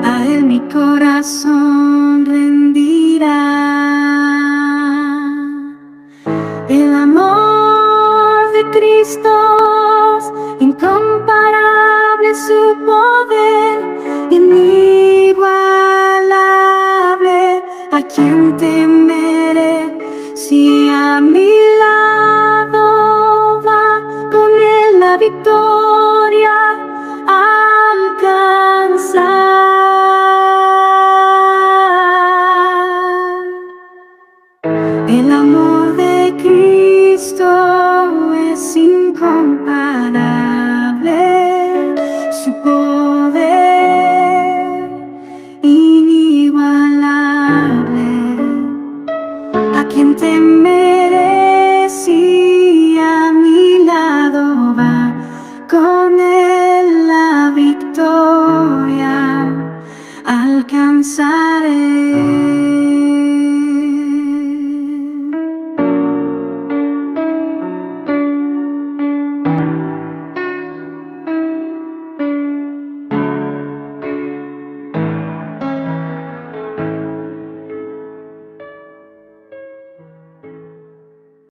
A él mi corazón rendirá. El amor de Cristo es incomparable, su poder inigualable. ¿A quién temeré si a mi lado va, con él la victoria alcanzar? El amor de Cristo es incomparable, su poder inigualable. ¿A quién temeré si a mi lado va, con él la victoria alcanzaré?